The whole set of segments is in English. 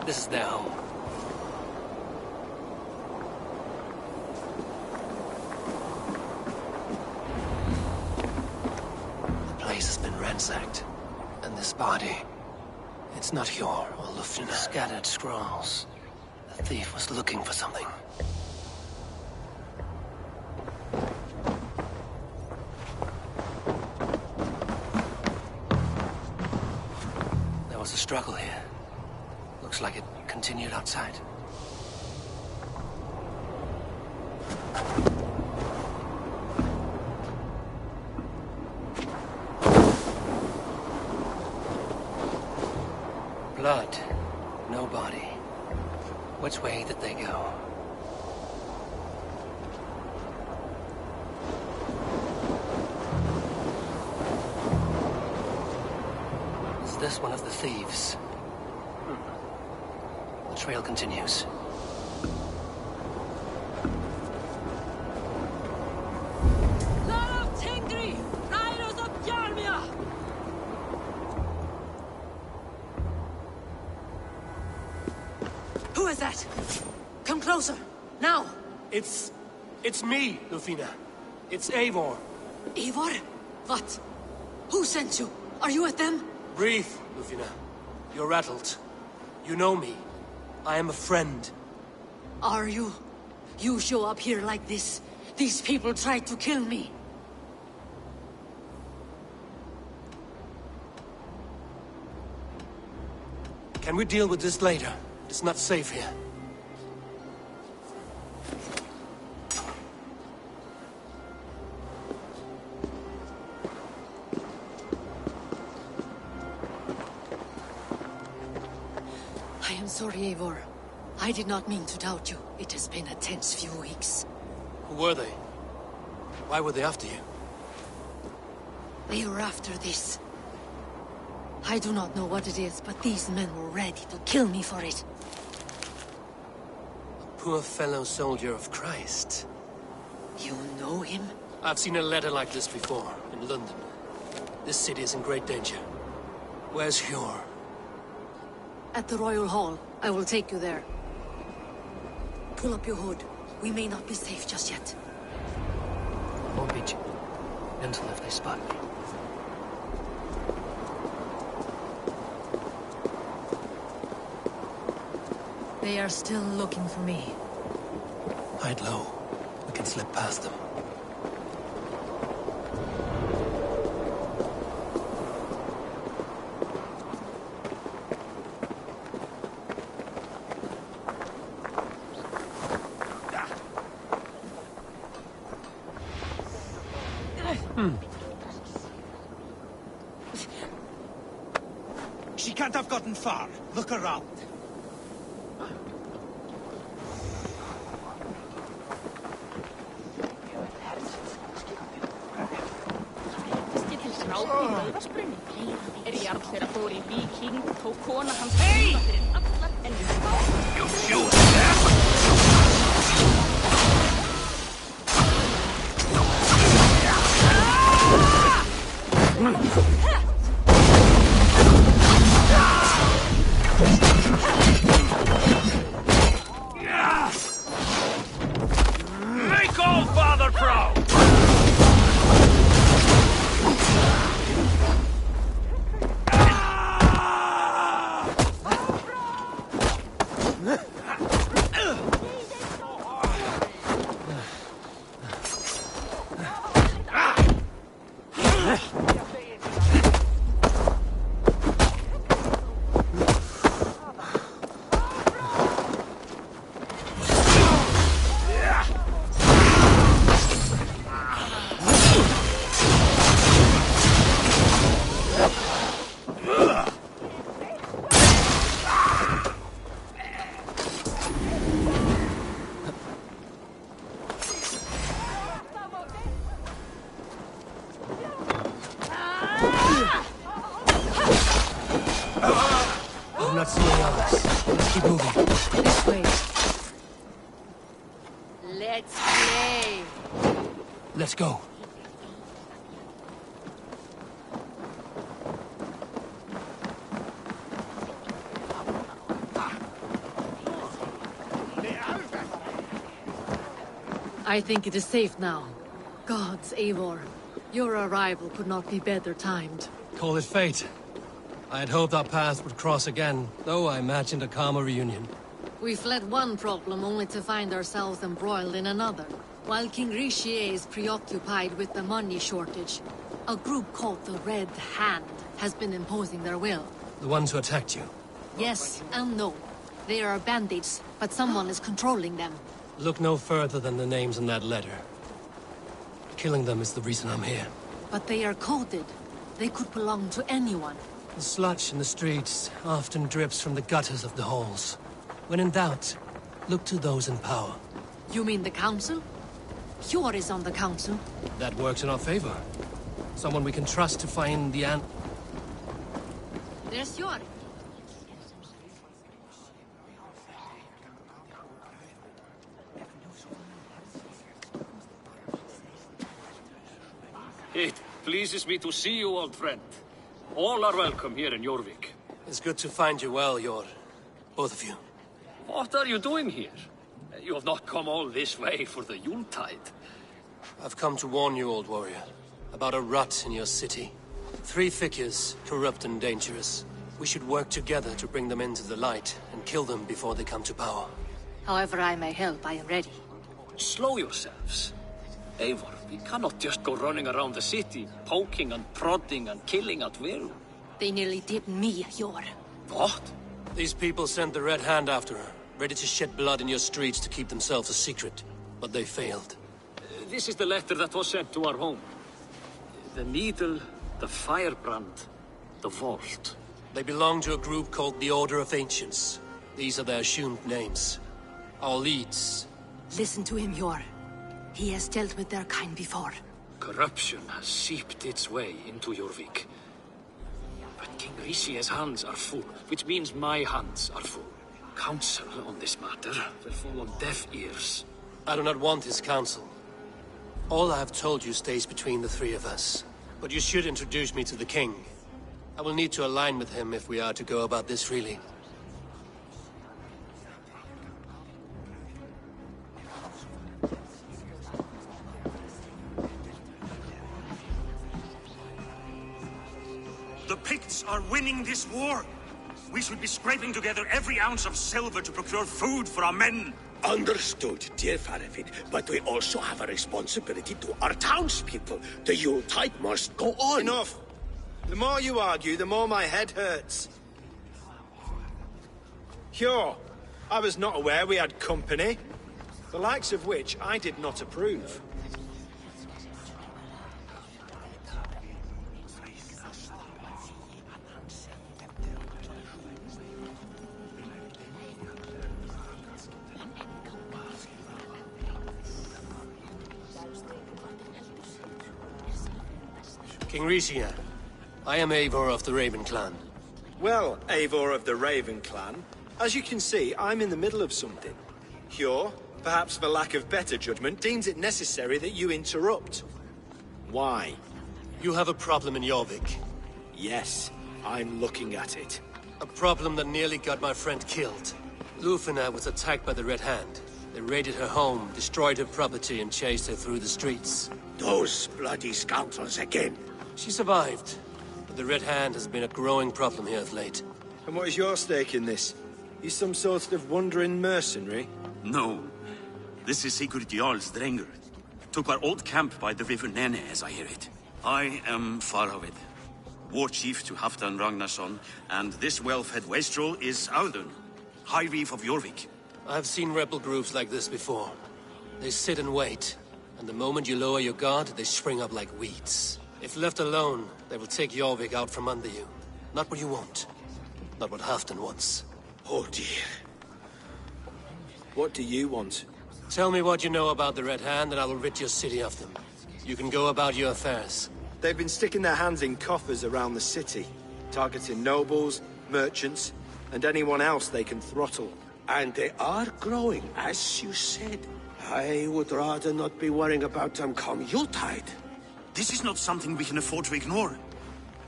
This is their home. The place has been ransacked. And this body... It's not Hjor or Lufina. Scattered scrolls. The thief was looking for something. There was a struggle here. Looks like it continued outside. Blood. No body. Which way did they go? Is this one of the thieves? The trail continues. Who is that? Come closer, now! It's me, Lufina. It's Eivor. Eivor? What? Who sent you? Are you with them? Breathe, Lufina. You're rattled. You know me. I am a friend. Are you? You show up here like this. These people tried to kill me. Can we deal with this later? It's not safe here. I am sorry, Eivor. I did not mean to doubt you. It has been a tense few weeks. Who were they? Why were they after you? They were after this. I do not know what it is, but these men were ready to kill me for it. A poor fellow soldier of Christ. You know him? I've seen a letter like this before, in London. This city is in great danger. Where's Hjor? At the Royal Hall. I will take you there. Pull up your hood. We may not be safe just yet. Won't be gentle if they spot me. They are still looking for me. Hide low. We can slip past them. She can't have gotten far. Look around. You shoot them! Make all father proud! I'm not seeing others. Let's keep moving. This way. Let's play. Let's go. I think it is safe now. Gods, Eivor. Your arrival could not be better timed. Call it fate. I had hoped our paths would cross again, though I imagined a calmer reunion. We fled one problem only to find ourselves embroiled in another. While King Richier is preoccupied with the money shortage, a group called the Red Hand has been imposing their will. The ones who attacked you. Yes and no. They are bandits, but someone is controlling them. Look no further than the names in that letter. Killing them is the reason I'm here. But they are coded. They could belong to anyone. The sludge in the streets often drips from the gutters of the halls. When in doubt, look to those in power. You mean the Council? Hjor is on the Council. That works in our favor. Someone we can trust to find the There's Hjor. It pleases me to see you, old friend. All are welcome here in Jorvik. It's good to find you well, Jor. Both of you. What are you doing here? You have not come all this way for the Yuletide. I've come to warn you, old warrior, about a rot in your city. 3 figures, corrupt and dangerous. We should work together to bring them into the light and kill them before they come to power. However I may help, I am ready. Slow yourselves. Eivor, we cannot just go running around the city, poking and prodding and killing at will. They nearly did me, Hjor. What? These people sent the Red Hand after her, ready to shed blood in your streets to keep themselves a secret. But they failed. This is the letter that was sent to our home. The needle, the firebrand, the vault. They belong to a group called the Order of Ancients. These are their assumed names. Our leads. Listen to him, Hjor. He has dealt with their kind before. Corruption has seeped its way into Jorvik. But King Richier's hands are full, which means my hands are full. Counsel on this matter will fall on deaf ears. I do not want his counsel. All I have told you stays between the 3 of us. But you should introduce me to the king. I will need to align with him if we are to go about this freely. The Picts are winning this war. We should be scraping together every ounce of silver to procure food for our men. Understood, dear Faravid, but we also have a responsibility to our townspeople. The Yuletide must go on. Enough! The more you argue, the more my head hurts. Hjor, I was not aware we had company, the likes of which I did not approve. King Richier, I am Eivor of the Raven clan. Well, Eivor of the Raven clan, as you can see, I'm in the middle of something. Hjor, perhaps for lack of better judgment, deems it necessary that you interrupt. Why? You have a problem in Jorvik. Yes, I'm looking at it. A problem that nearly got my friend killed. Lufina was attacked by the Red Hand. They raided her home, destroyed her property, and chased her through the streets. Those bloody scoundrels again. She survived, but the Red Hand has been a growing problem here of late. And what is your stake in this? You some sort of wandering mercenary? No. This is Sigurd Jarl's Drenger. Took our old camp by the river Nene, as I hear it. I am Faravid, war chief to Halfdan Ragnarsson, and this Welfhead wastrel is Audun, High Reef of Jorvik. I've seen rebel groups like this before. They sit and wait, and the moment you lower your guard, they spring up like weeds. If left alone, they will take Jorvik out from under you. Not what you want. Not what Halfdan wants. Oh dear. What do you want? Tell me what you know about the Red Hand, and I will rid your city of them. You can go about your affairs. They've been sticking their hands in coffers around the city, targeting nobles, merchants, and anyone else they can throttle. And they are growing, as you said. I would rather not be worrying about them come Yuletide. This is not something we can afford to ignore.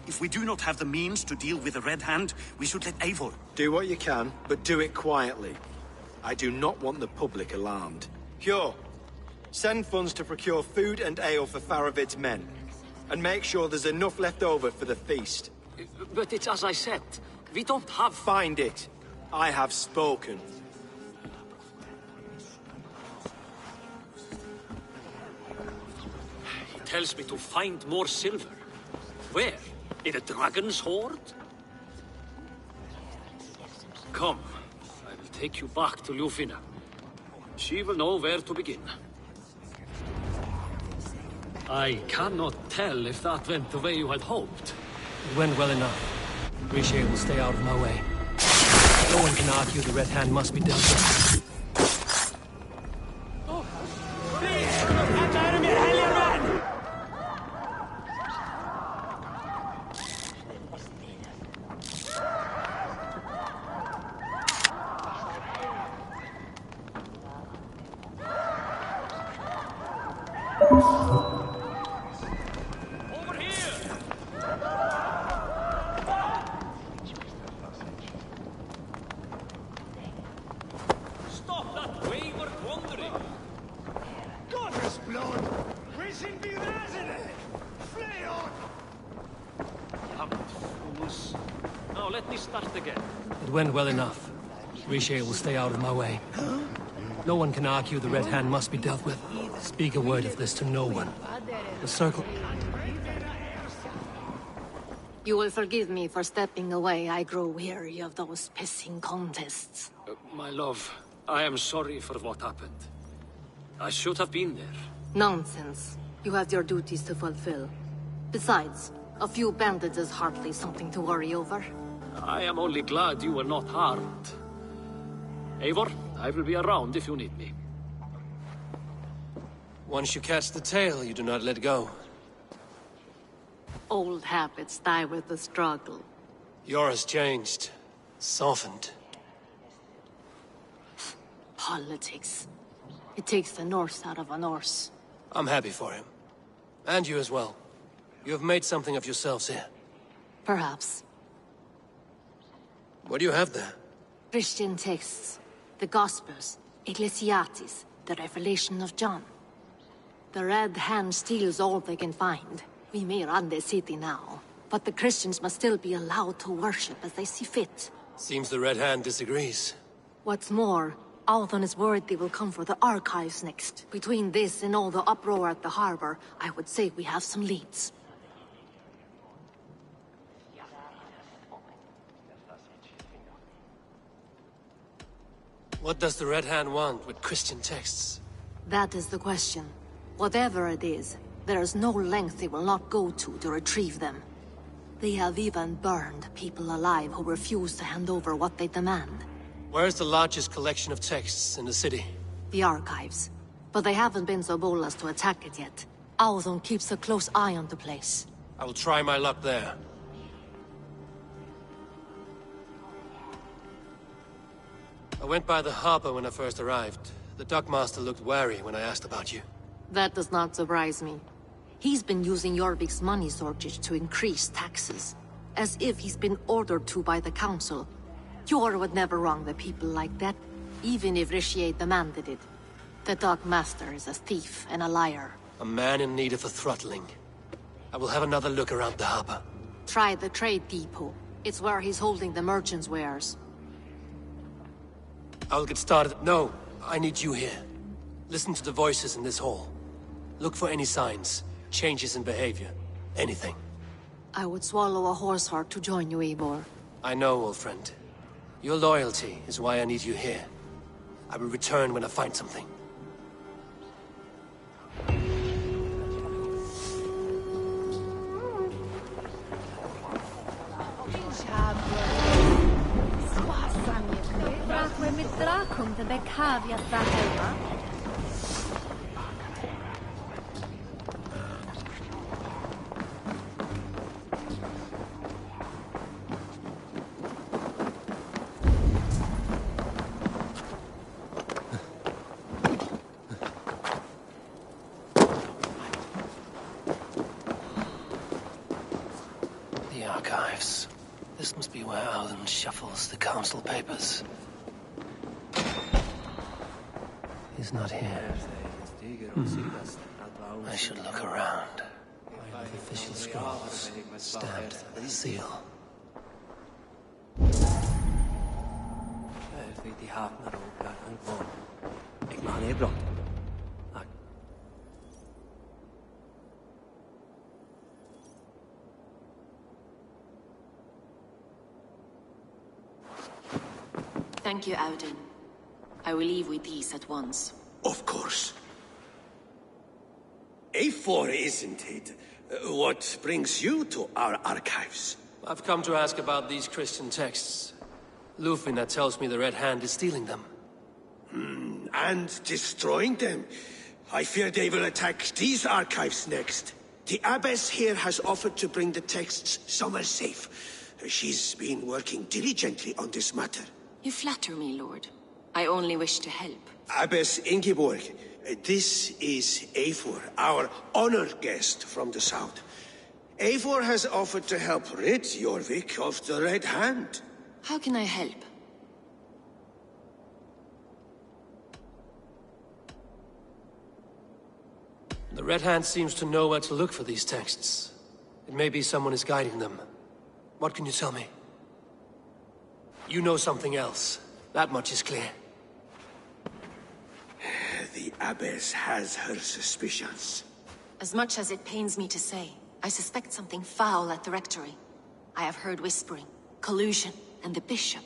If we do not have the means to deal with the Red Hand, we should let Eivor. Do what you can, but do it quietly. I do not want the public alarmed. Hjor, Send funds to procure food and ale for Faravid's men. And make sure there's enough left over for the feast. But it's as I said. We don't have... Find it. I have spoken. He tells me to find more silver. Where? In a dragon's hoard? Come. I will take you back to Lufina. She will know where to begin. I cannot tell if that went the way you had hoped. It went well enough. Riche will stay out of my way. No one can argue the Red Hand must be dealt with. It went well enough. Riche will stay out of my way. No one can argue the Red Hand must be dealt with. Speak a word of this to no one. The circle... You will forgive me for stepping away. I grow weary of those pissing contests. My love, I am sorry for what happened. I should have been there. Nonsense. You have your duties to fulfill. Besides, a few bandits is hardly something to worry over. I am only glad you were not harmed. Eivor, I will be around if you need me. Once you catch the tail, you do not let go. Old habits die with the struggle. Yours changed. Softened. Politics. It takes the Norse out of a Norse. I'm happy for him. And you as well. You have made something of yourselves here. Perhaps. What do you have there? Christian texts. The Gospels. Ecclesiastes. The Revelation of John. The Red Hand steals all they can find. We may run the city now, but the Christians must still be allowed to worship as they see fit. Seems the Red Hand disagrees. What's more, Althon is worried they will come for the archives next. Between this and all the uproar at the harbor, I would say we have some leads. What does the Red Hand want with Christian texts? That is the question. Whatever it is, there is no length they will not go to retrieve them. They have even burned people alive who refuse to hand over what they demand. Where is the largest collection of texts in the city? The archives. But they haven't been so bold as to attack it yet. Althon keeps a close eye on the place. I will try my luck there. I went by the harbor when I first arrived. The dockmaster looked wary when I asked about you. That does not surprise me. He's been using Jorvik's money shortage to increase taxes. As if he's been ordered to by the council. Jor would never wrong the people like that, even if Richier demanded it. The dockmaster is a thief and a liar. A man in need of a throttling. I will have another look around the harbor. Try the trade depot. It's where he's holding the merchants' wares. I'll get started. No, I need you here. Listen to the voices in this hall. Look for any signs, changes in behavior, anything. I would swallow a horse heart to join you, Eivor. I know, old friend. Your loyalty is why I need you here. I will return when I find something. The archives. This must be where Alden shuffles the council papers. He's not here. I should look around. With official scrolls, stamped with a seal. Thank you, Auden. I will leave with these at once. Of course. A4, isn't it? What brings you to our archives? I've come to ask about these Christian texts. Lufina tells me the Red Hand is stealing them. And destroying them. I fear they will attack these archives next. The Abbess here has offered to bring the texts somewhere safe. She's been working diligently on this matter. You flatter me, Lord. I only wish to help. Abbess Ingeborg, this is Eivor, our honored guest from the south. Eivor has offered to help rid Jorvik of the Red Hand. How can I help? The Red Hand seems to know where to look for these texts. It may be someone is guiding them. What can you tell me? You know something else. That much is clear. The Abbess has her suspicions. As much as it pains me to say, I suspect something foul at the rectory. I have heard whispering, collusion, and the bishop.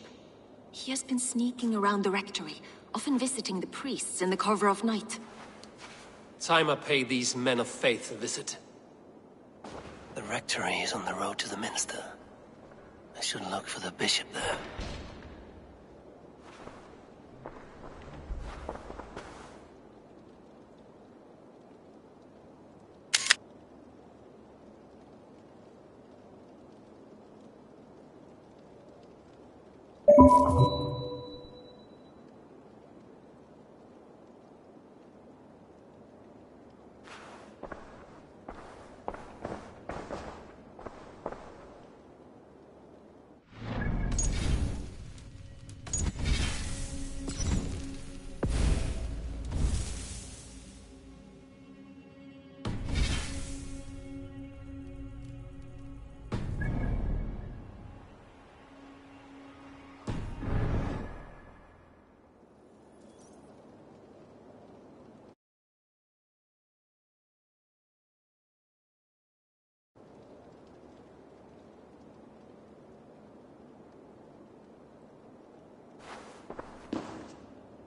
He has been sneaking around the rectory, often visiting the priests in the cover of night. Time I pay these men of faith a visit. The rectory is on the road to the minster. I should look for the bishop there.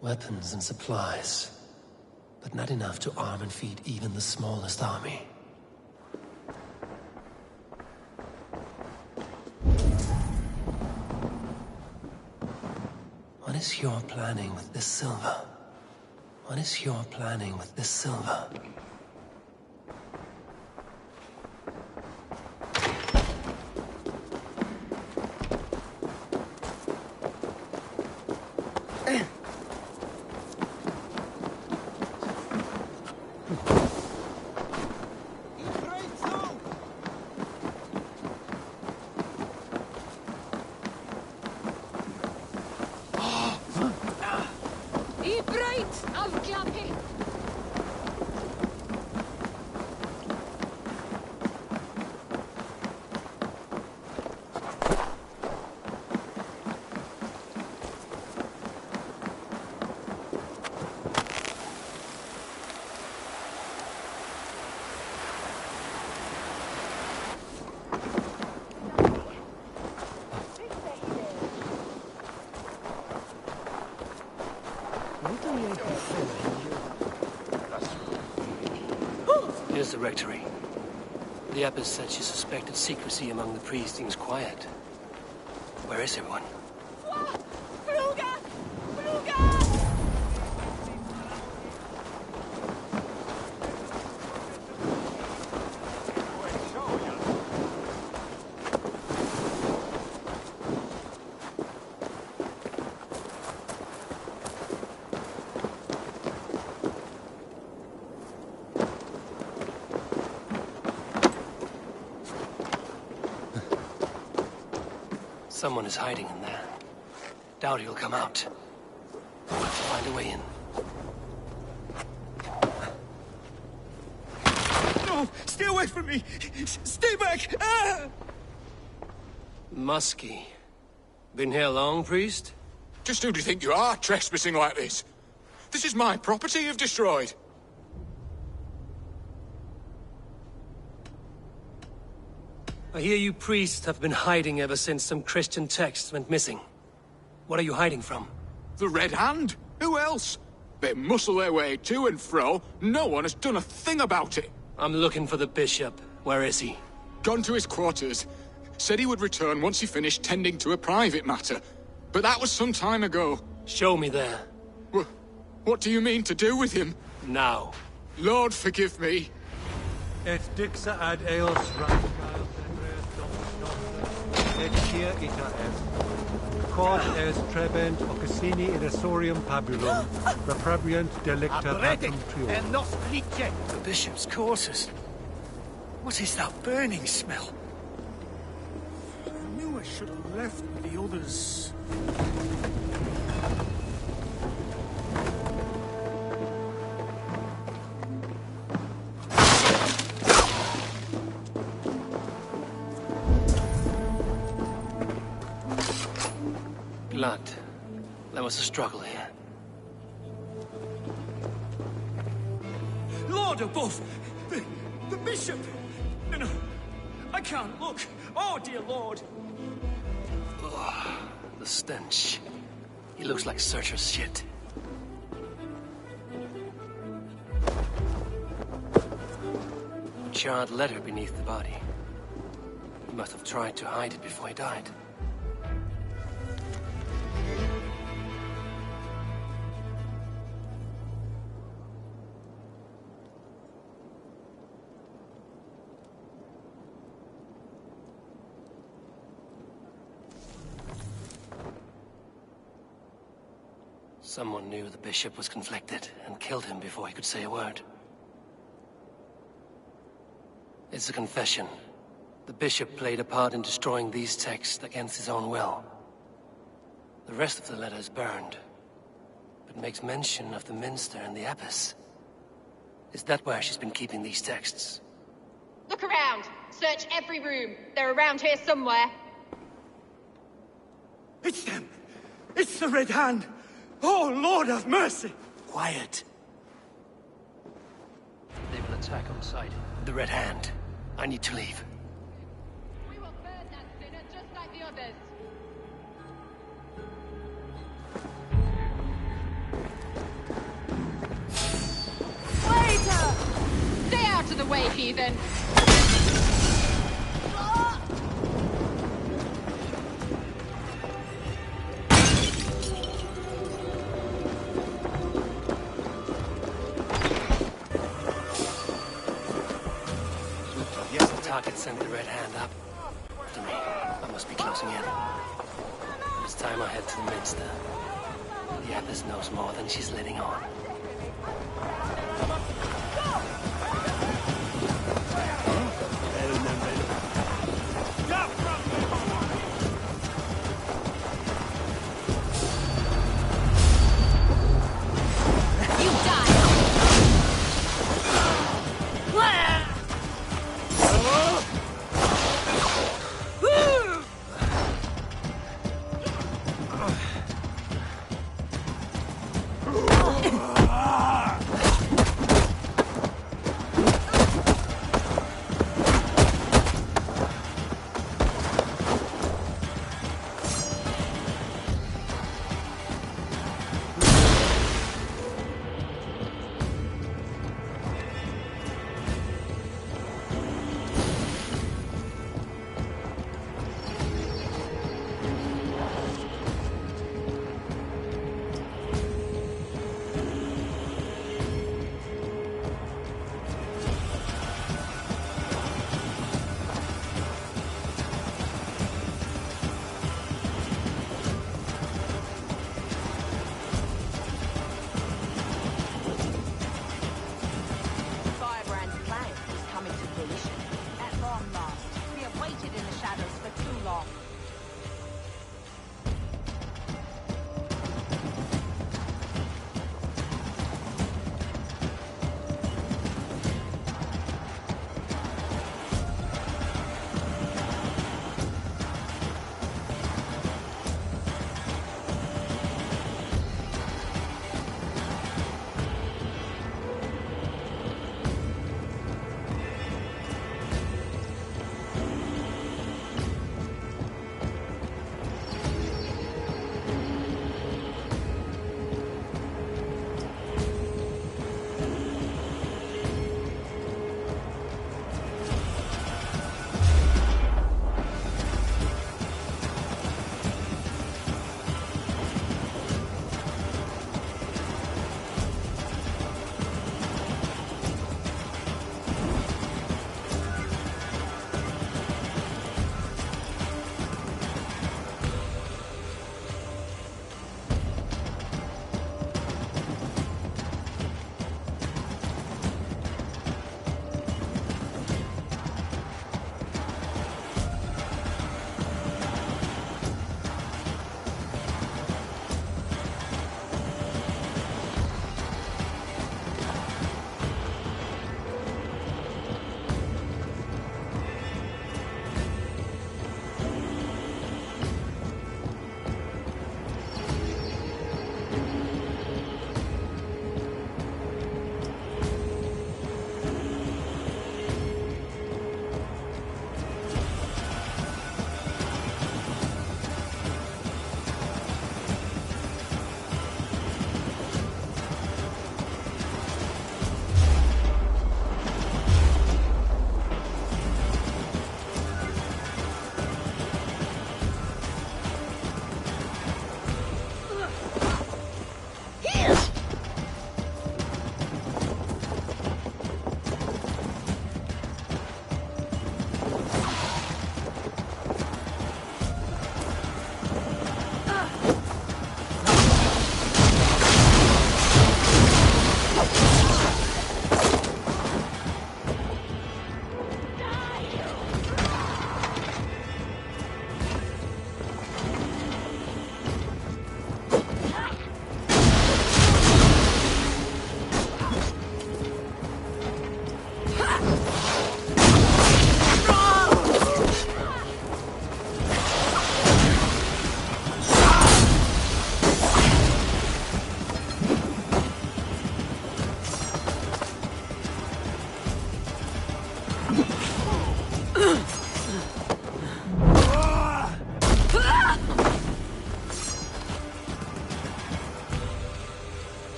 Weapons and supplies, but not enough to arm and feed even the smallest army. What is your planning with this silver? What is your planning with this silver? Here's the rectory. The abbess said she suspected secrecy among the priests seems quiet. Where is everyone? Someone is hiding in there. Doubt he'll come out. We'll have to find a way in. away from me! Stay back! Ah! Muskie. Been here long, priest? Just who do you think you are, trespassing like this? This is my property you've destroyed. I hear you priests have been hiding ever since some Christian texts went missing. What are you hiding from? The Red Hand? Who else? They muscle their way to and fro. No one has done a thing about it. I'm looking for the bishop. Where is he? Gone to his quarters. Said he would return once he finished tending to a private matter. But that was some time ago. Show me there. What do you mean to do with him? Now. Lord, forgive me. Et dixa ad eos rationalis et hier ita est. Quod est trebent occasini in esorium pabulum, reprebriant delicta pactum trium. The bishop's quarters. What is that burning smell? I knew I should have left with the others. Blood. There was a struggle here. Lord above! The bishop! No, I can't look. Oh, dear Lord. Ugh, the stench. He looks like Searcher's shit. A charred letter beneath the body. He must have tried to hide it before he died. Someone knew the bishop was conflicted and killed him before he could say a word. It's a confession. The bishop played a part in destroying these texts against his own will. The rest of the letter is burned, but makes mention of the minster and the abbess. Is that where she's been keeping these texts? Look around! Search every room. They're around here somewhere. It's them! It's the Red Hand! Oh, Lord have mercy! Quiet. They will attack on sight. The Red Hand. I need to leave. We will burn that sinner just like the others. Waiter! Stay out of the way, heathen! Target sent the Red Hand up. To me. I must be closing in. It's time I head to the minster. The abbess knows more than she's letting on.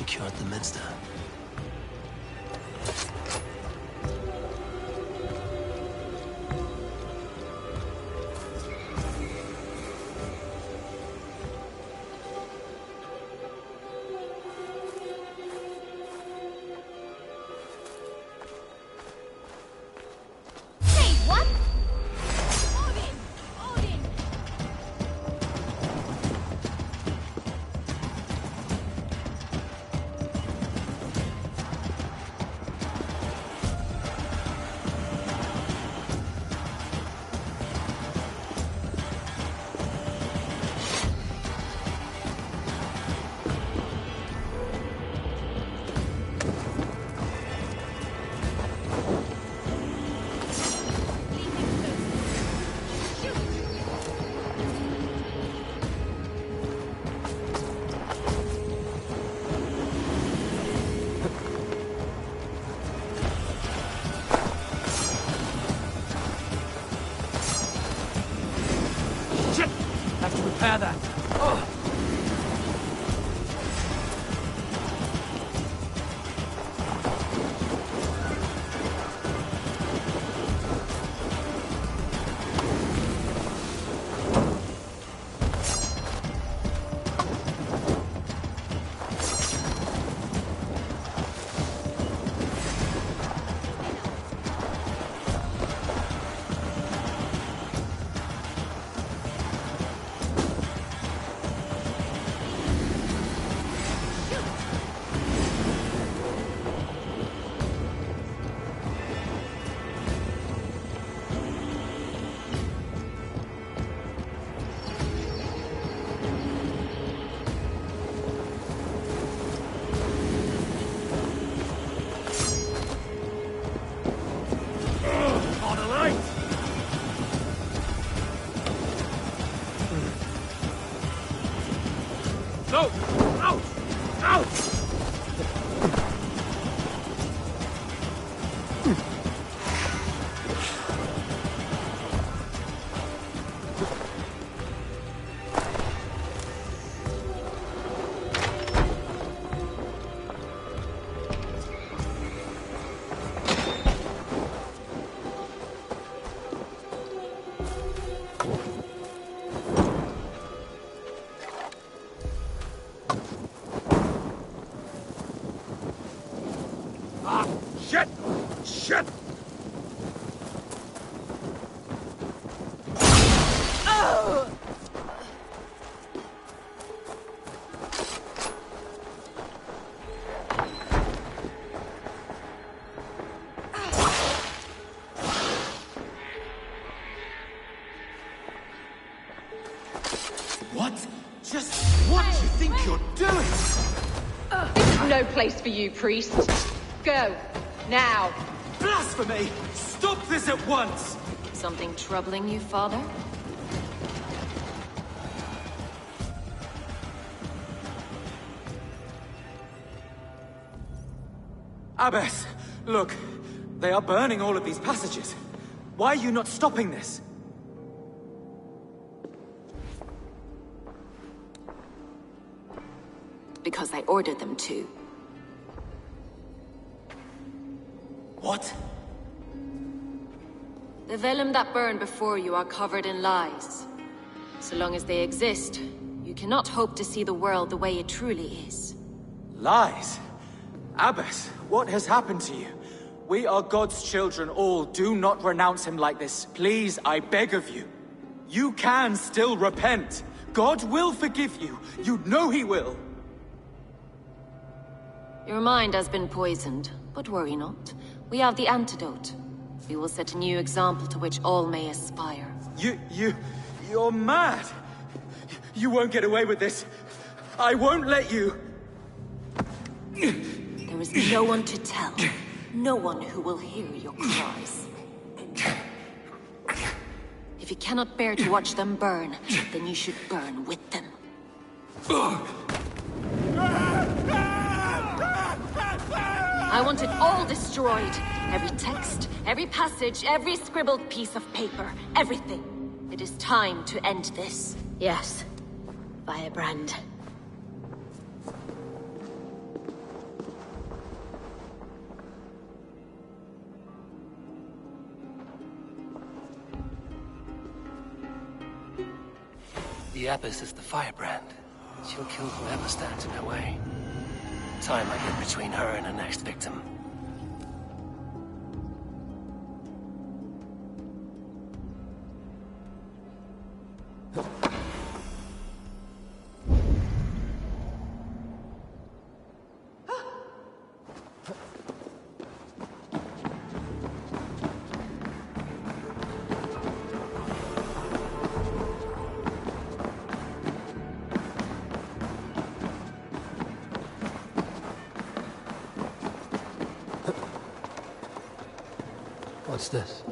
secured the minster. Repair that. Oh. Shit! What? Just what do you think you're doing? This is no place for you, priest. Go. Now. Blasphemy! Stop this at once! Something troubling you, father? Abbess, look. They are burning all of these passages. Why are you not stopping this? Because I ordered them to. What? The vellum that burn before you are covered in lies. So long as they exist, you cannot hope to see the world the way it truly is. Lies? Abbess, what has happened to you? We are God's children all. Do not renounce him like this. Please, I beg of you. You can still repent. God will forgive you. You know he will. Your mind has been poisoned, but worry not. We have the antidote. We will set a new example to which all may aspire. You're mad! You won't get away with this. I won't let you! There is no one to tell. No one who will hear your cries. If you cannot bear to watch them burn, then you should burn with them. I want it all destroyed. Every text, every passage, every scribbled piece of paper. Everything. It is time to end this. Yes. Firebrand. The Abbess is the firebrand. She'll kill whoever stands in her way. Time might get between her and her next victim. What's this?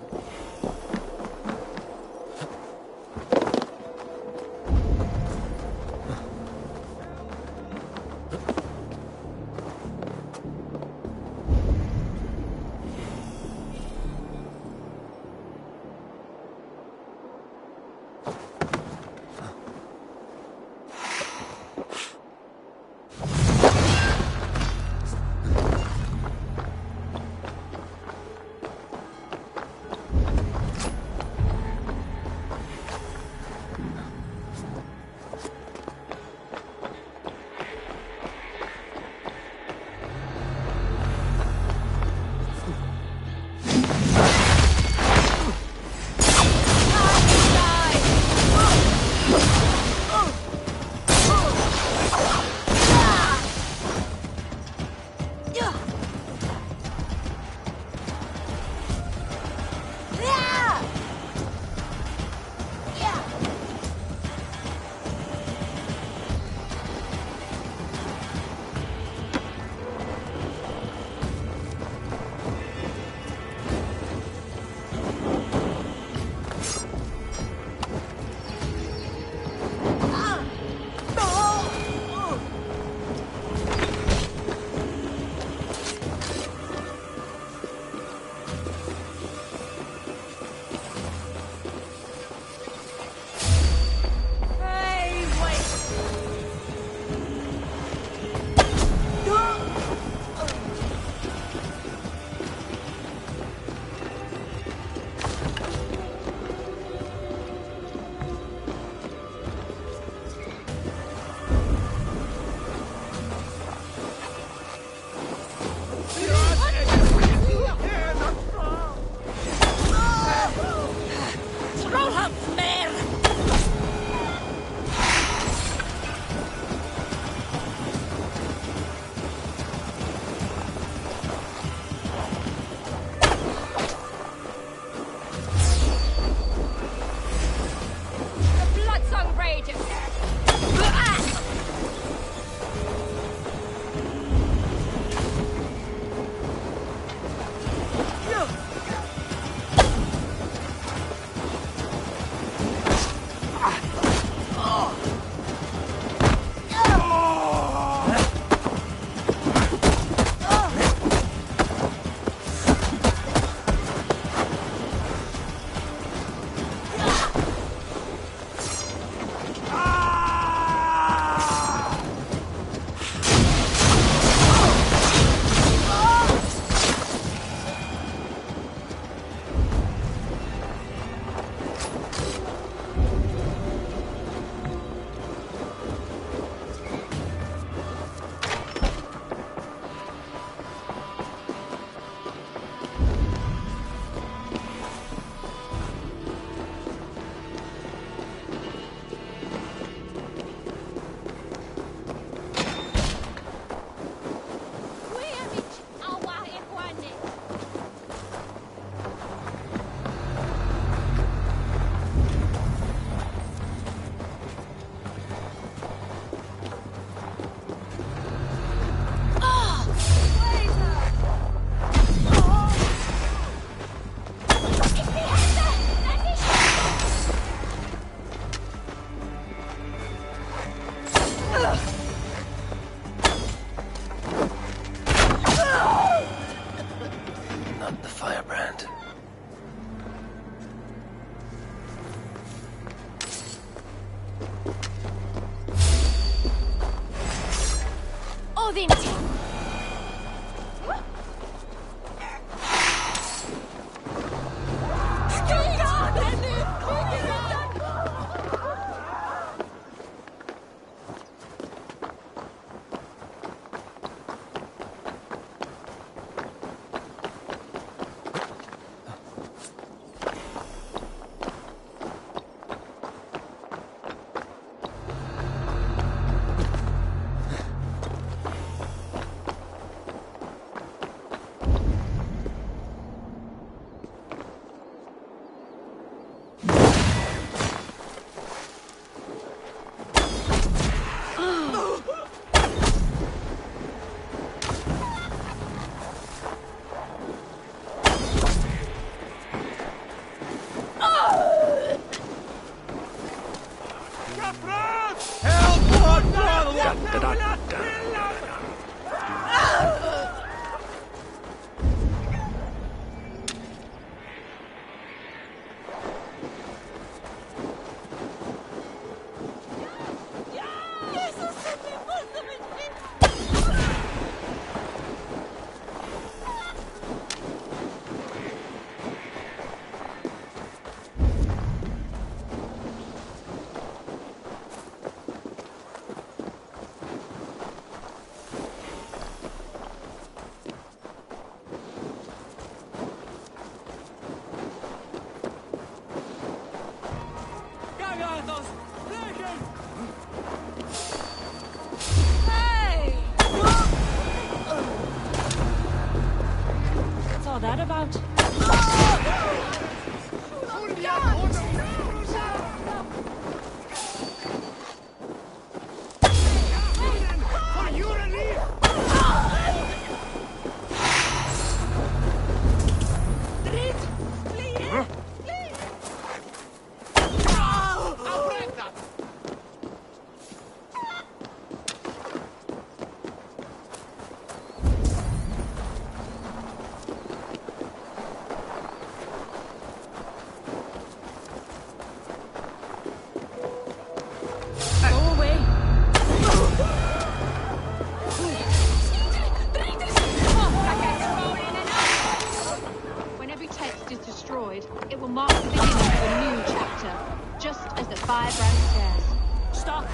It will mark the beginning of a new chapter, just as the firebrand says. Stop!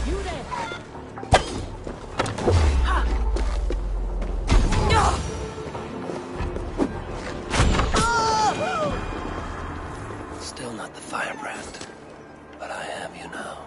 You there! Still not the firebrand, but I am, you know.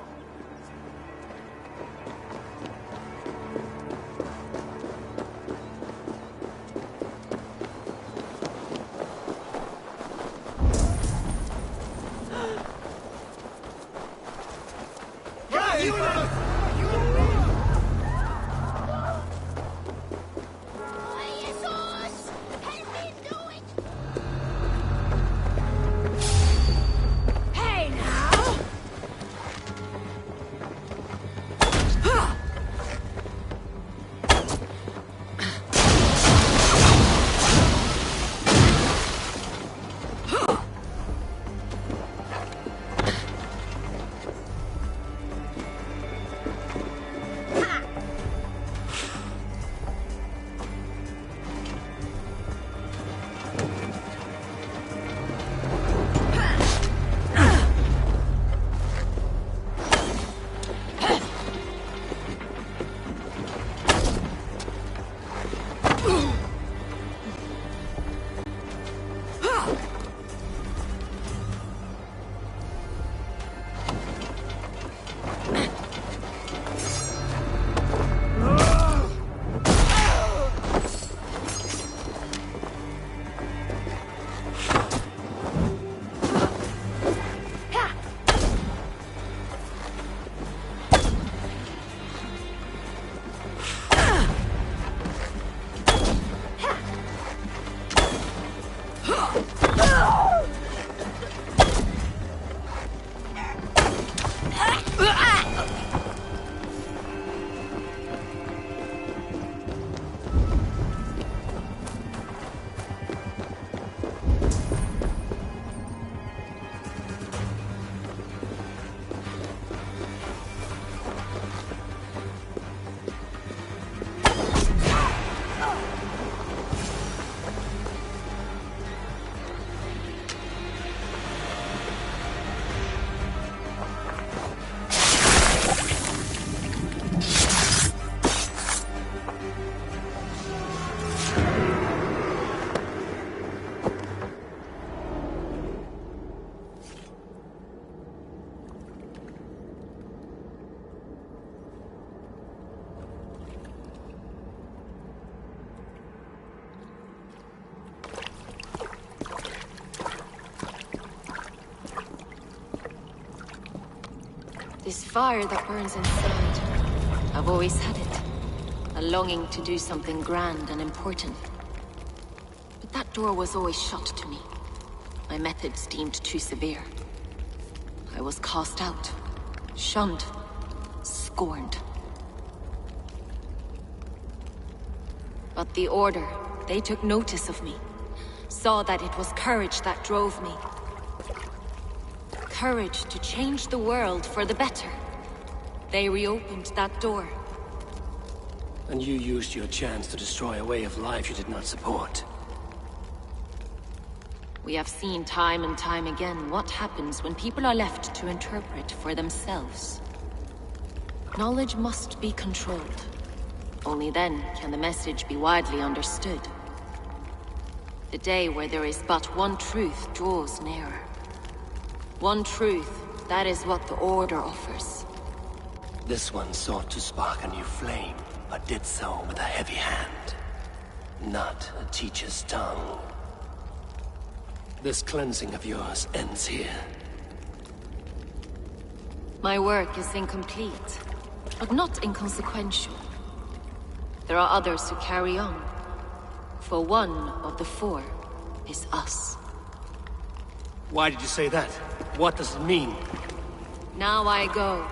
This fire that burns inside, I've always had it. A longing to do something grand and important. But that door was always shut to me. My methods deemed too severe. I was cast out, shunned, scorned. But the Order, they took notice of me. Saw that it was courage that drove me. Courage to change the world for the better. They reopened that door. And you used your chance to destroy a way of life you did not support. We have seen time and time again what happens when people are left to interpret for themselves. Knowledge must be controlled. Only then can the message be widely understood. The day where there is but one truth draws nearer. One truth, that is what the Order offers. This one sought to spark a new flame, but did so with a heavy hand. Not a teacher's tongue. This cleansing of yours ends here. My work is incomplete, but not inconsequential. There are others who carry on. For one of the four is us. Why did you say that? What does it mean? Now I go.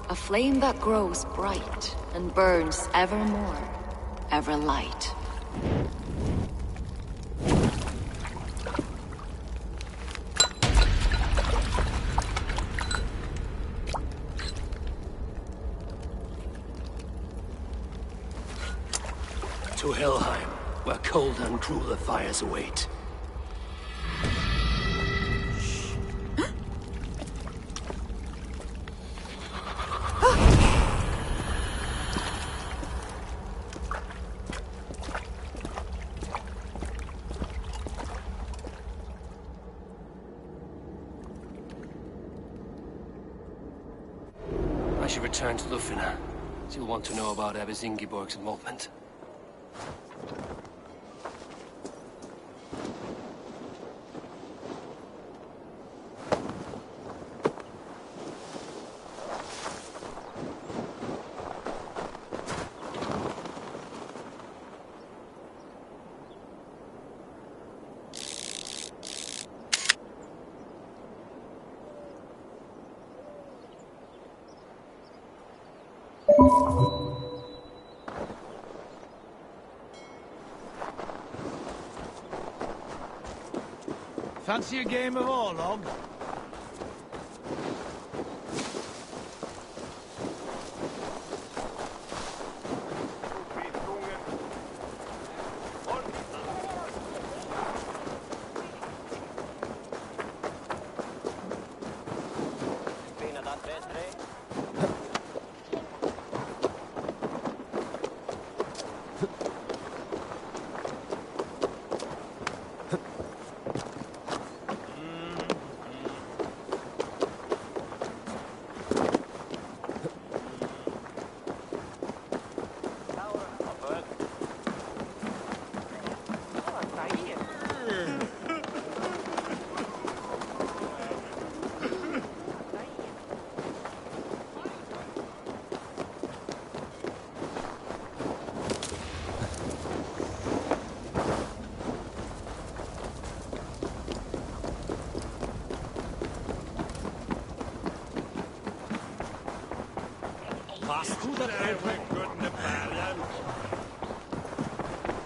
A flame that grows bright and burns ever more, ever light. To Helheim, where cold and crueler fires await. I should return to Lufina. She'll want to know about Abbess Ingeborg's involvement. Fancy a game of Orlog?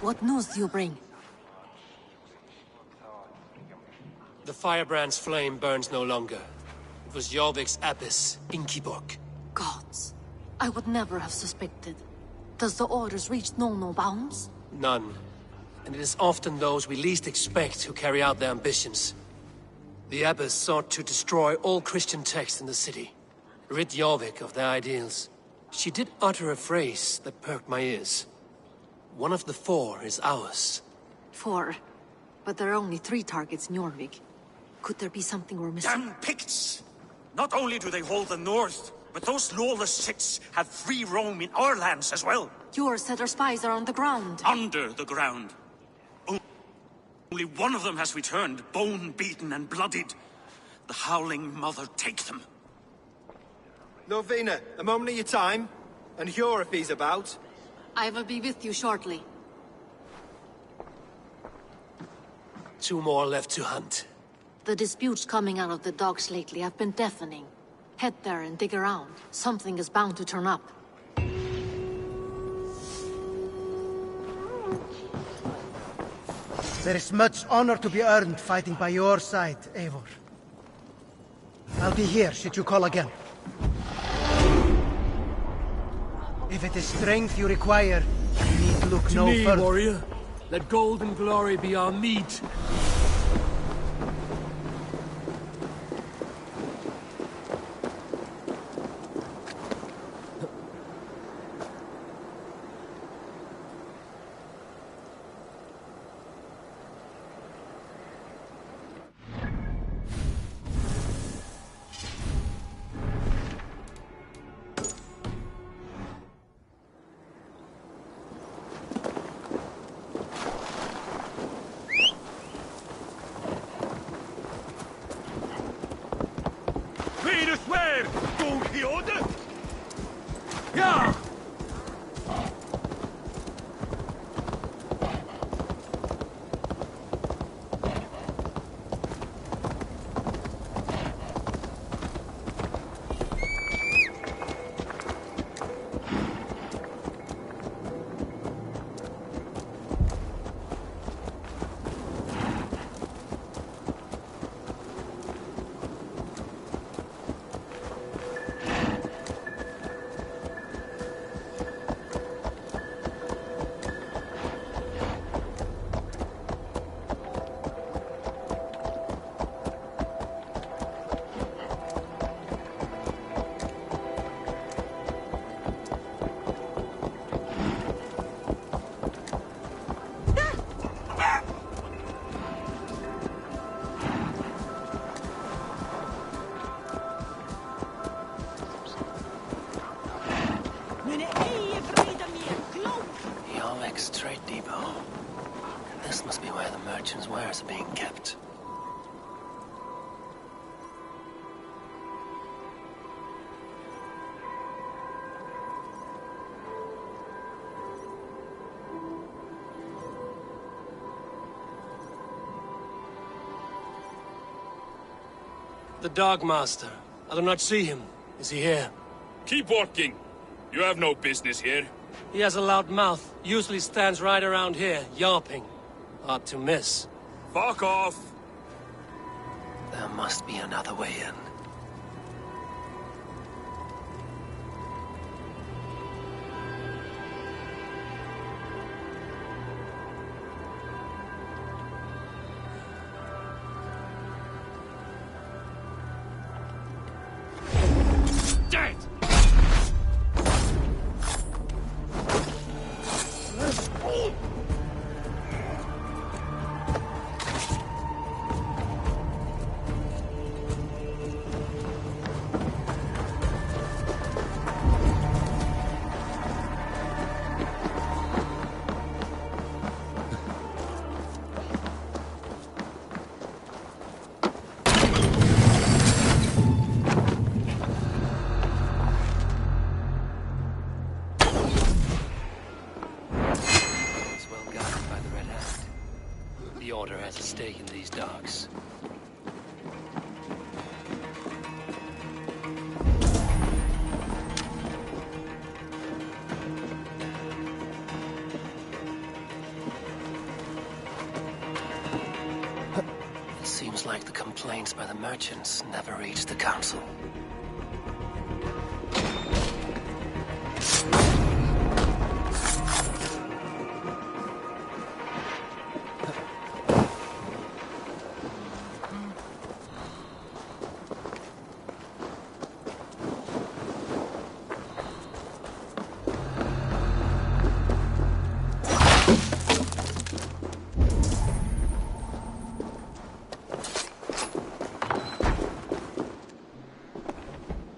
What news do you bring? The firebrand's flame burns no longer. It was Jorvik's abbess, Ingeborg. Gods. I would never have suspected. Does the Order's reach know no bounds? None. And it is often those we least expect who carry out their ambitions. The abbess sought to destroy all Christian texts in the city. Rid Jorvik of their ideals. She did utter a phrase that perked my ears. One of the four is ours. 4. But there are only 3 targets in Jorvik. Could there be something we're missing? Damn Picts! Not only do they hold the north, but those lawless Siths have free roam in our lands as well. Your set our spies are on the ground. Under the ground. Only one of them has returned, bone-beaten and bloodied. The Howling Mother take them. Lovina, a moment of your time. And Hjor if he's about. I will be with you shortly. 2 more left to hunt. The disputes coming out of the docks lately have been deafening. Head there and dig around. Something is bound to turn up. There is much honor to be earned fighting by your side, Eivor. I'll be here should you call again. If it is strength you require, you need look no me, further. warrior. Let gold and glory be our meat. Ja! Trade depot. This must be where the merchants' wares are being kept. The Dog Master. I do not see him. Is he here? Keep working. You have no business here. He has a loud mouth. Usually stands right around here, yawping. Hard to miss. Fuck off! There must be another way in. Dead! The Order has a stake in these docks. It seems like the complaints by the merchants never reached the council.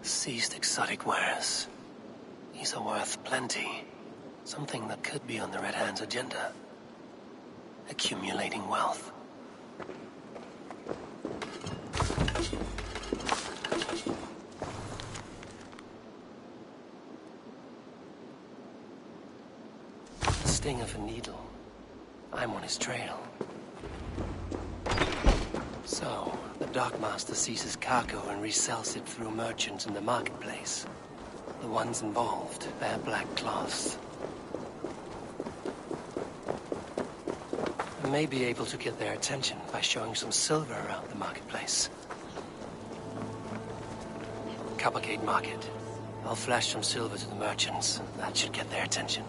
Seized exotic wares. These are worth plenty. Something that could be on the Red Hand's agenda. Accumulating wealth. The sting of a needle. I'm on his trail. So, the dockmaster seizes cargo and resells it through merchants in the marketplace. The ones involved wear black cloths. A may be able to get their attention by showing some silver around the marketplace. Coppergate Market. I'll flash some silver to the merchants. That should get their attention.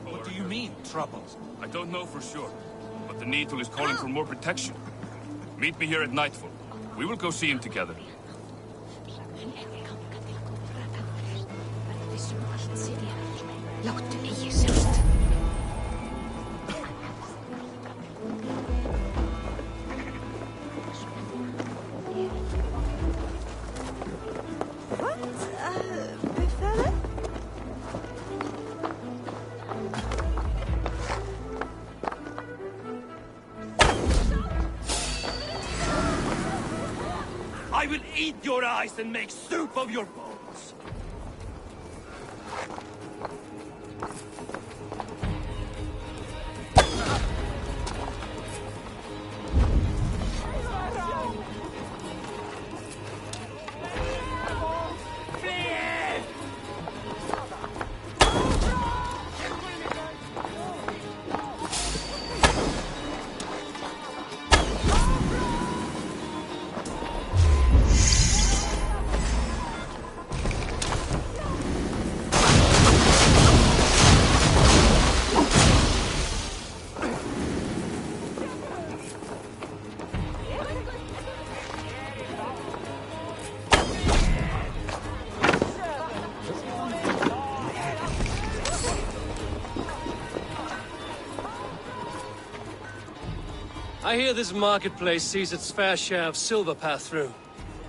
What do you mean, trouble? I don't know for sure, but the Needle is calling for more protection. Meet me here at nightfall. We will go see him together. I will eat your eyes and make soup of your bones. I hear this marketplace sees its fair share of silver pass through.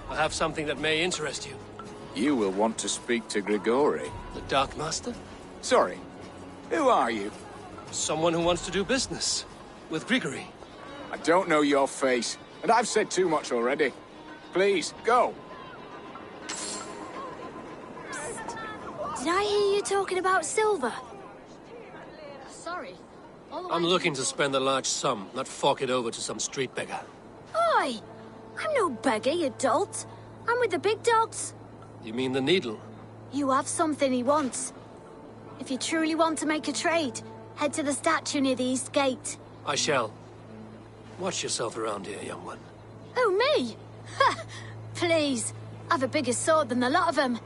I have something that may interest you. You will want to speak to Grigori. The Dark Master? Sorry. Who are you? Someone who wants to do business. With Grigori. I don't know your face, and I've said too much already. Please, go. Did I hear you talking about silver? Sorry. I'm looking to spend a large sum, not fork it over to some street beggar. Oi! I'm no beggar, you dolt. I'm with the big dogs. You mean the Needle? You have something he wants. If you truly want to make a trade, head to the statue near the East Gate. I shall. Watch yourself around here, young one. Oh, me? Ha! Please. I've a bigger sword than the lot of them.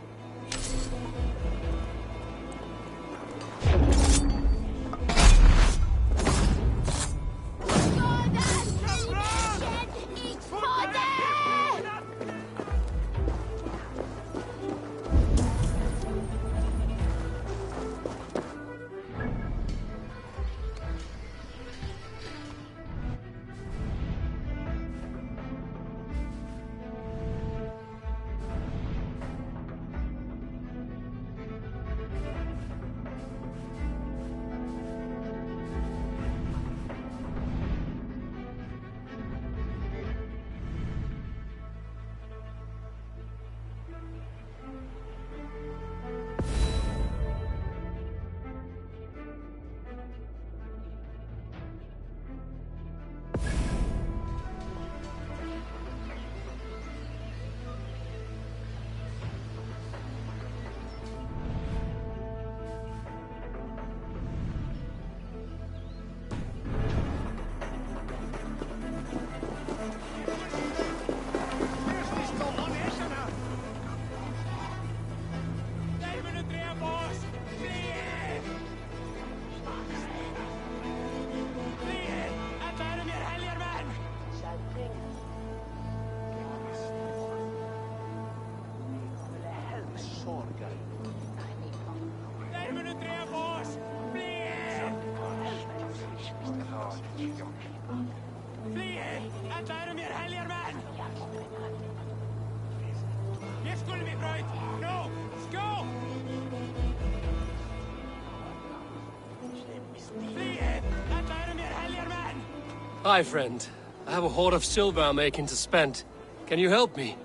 Hi, friend. I have a hoard of silver I'm making to spend. Can you help me?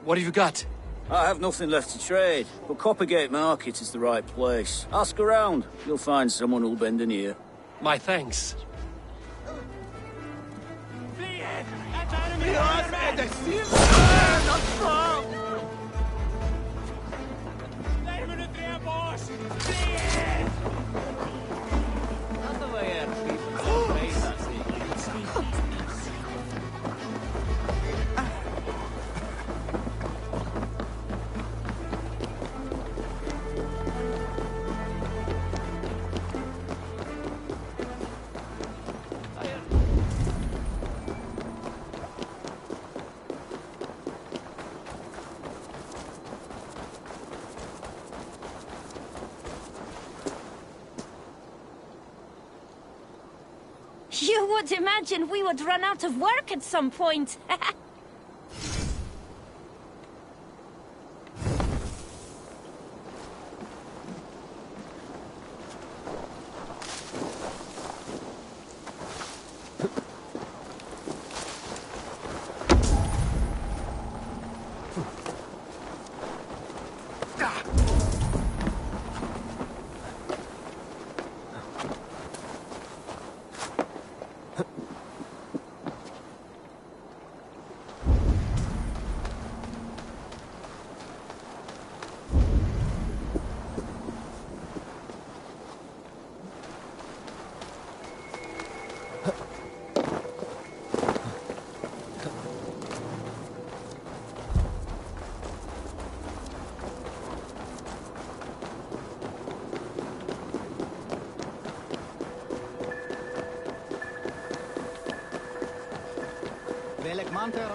What have you got? I have nothing left to trade, but Coppergate Market is the right place. Ask around. You'll find someone who'll bend an ear. My thanks. would imagine we would run out of work at some point. Welk manter?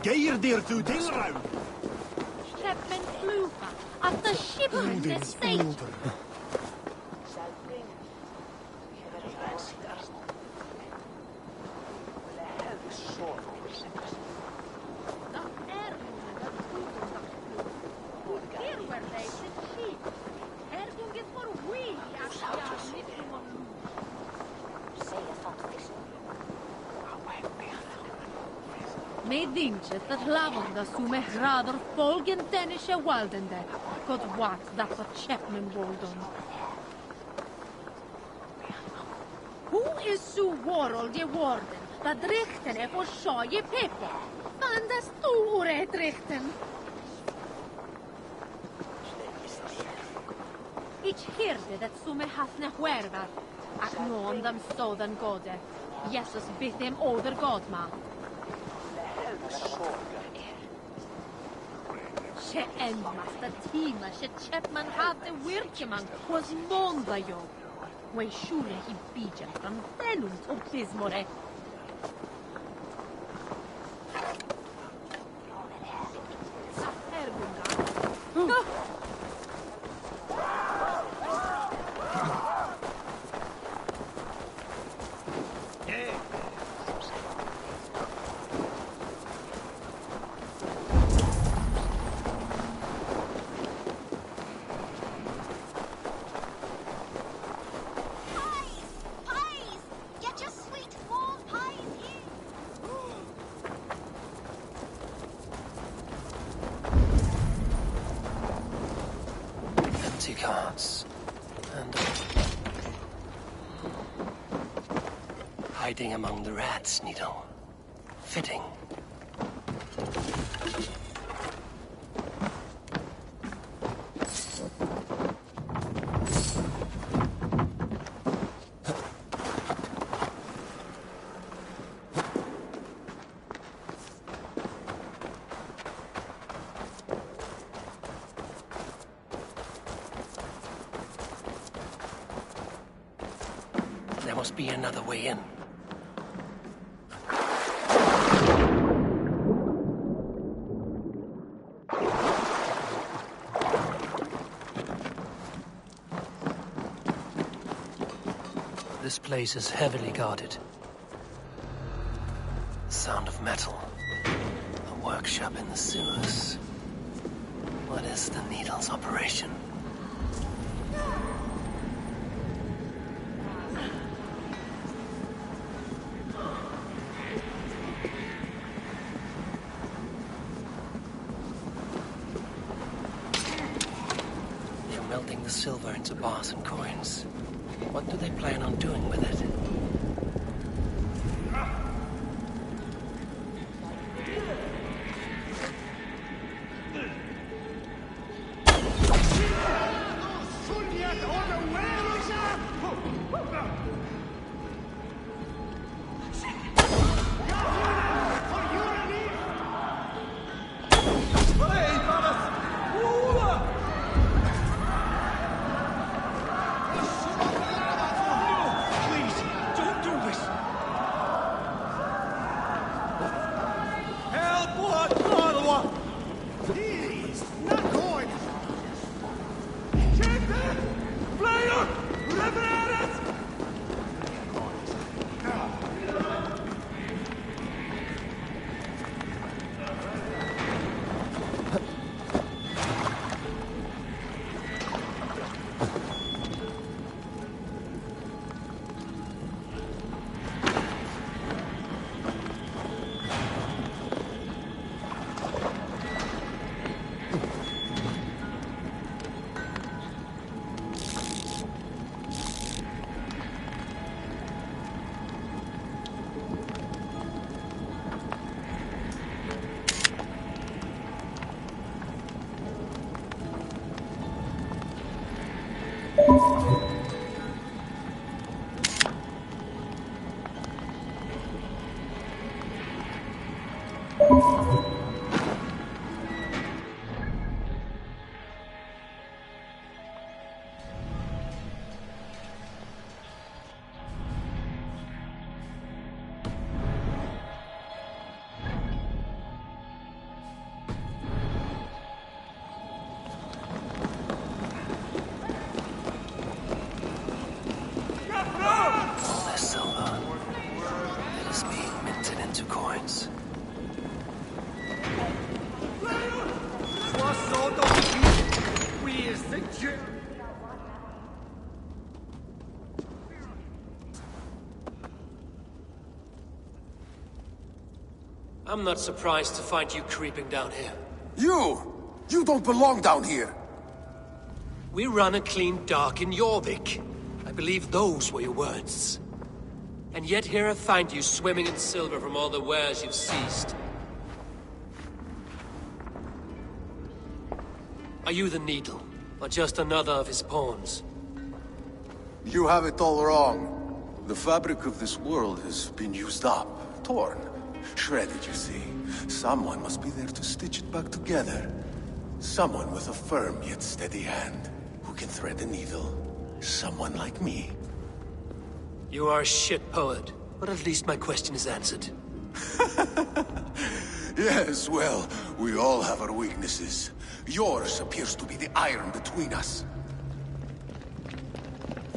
Geir dir through Dilround. Shepman Kluva, at the shipment estate. Medinche dat lavanda sume grader folgen tennische waldende. God wat dat wat Chapman woldon. Who is so world je worden? Dat richten er voor schaje pepe. Van das toere het richten. Ik heerde dat sume hafne huerva. Ak noem dem sodan gode. Jesus bid dem oder godma. She endmaster tima, she Chapman hade wirkeman, was månda jobb. Wei shule hi bija från Belunt och Pismore. Carts. And hiding among the rats, Nito. Fitting. There must be another way in. This place is heavily guarded. The sound of metal. A workshop in the sewers. What is the Needle's operation? silver into bars and coins. What do they plan on doing with it? I'm not surprised to find you creeping down here. You don't belong down here! We run a clean dock in Jorvik. I believe those were your words. And yet here I find you swimming in silver from all the wares you've seized. Are you the Needle, or just another of his pawns? You have it all wrong. The fabric of this world has been used up, torn, shredded, you see. Someone must be there to stitch it back together. Someone with a firm yet steady hand, who can thread the needle. Someone like me. You are a shit poet, but at least my question is answered. Yes, well, we all have our weaknesses. Yours appears to be the iron between us.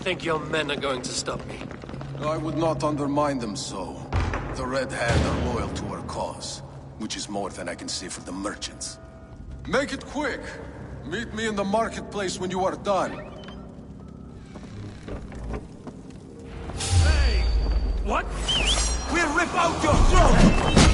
Think your men are going to stop me? I would not undermine them so. The Red Hand are loyal to our cause, which is more than I can say for the merchants. Make it quick! Meet me in the marketplace when you are done. Hey! What? We'll rip out your throat!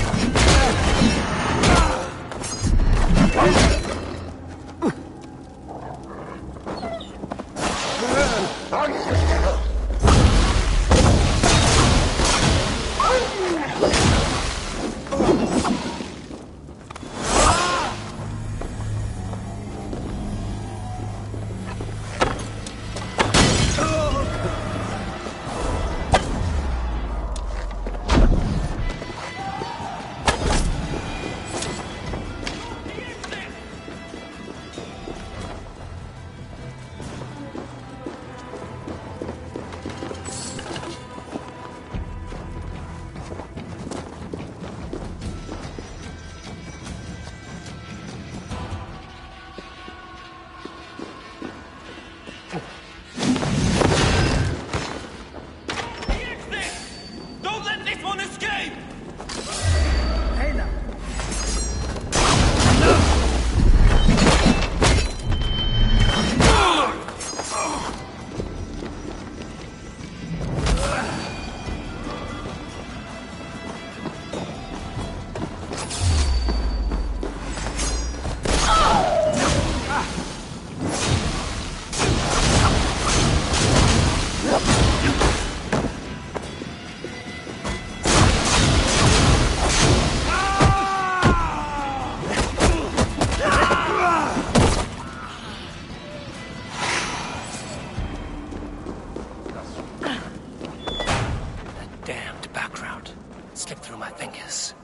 my fingers.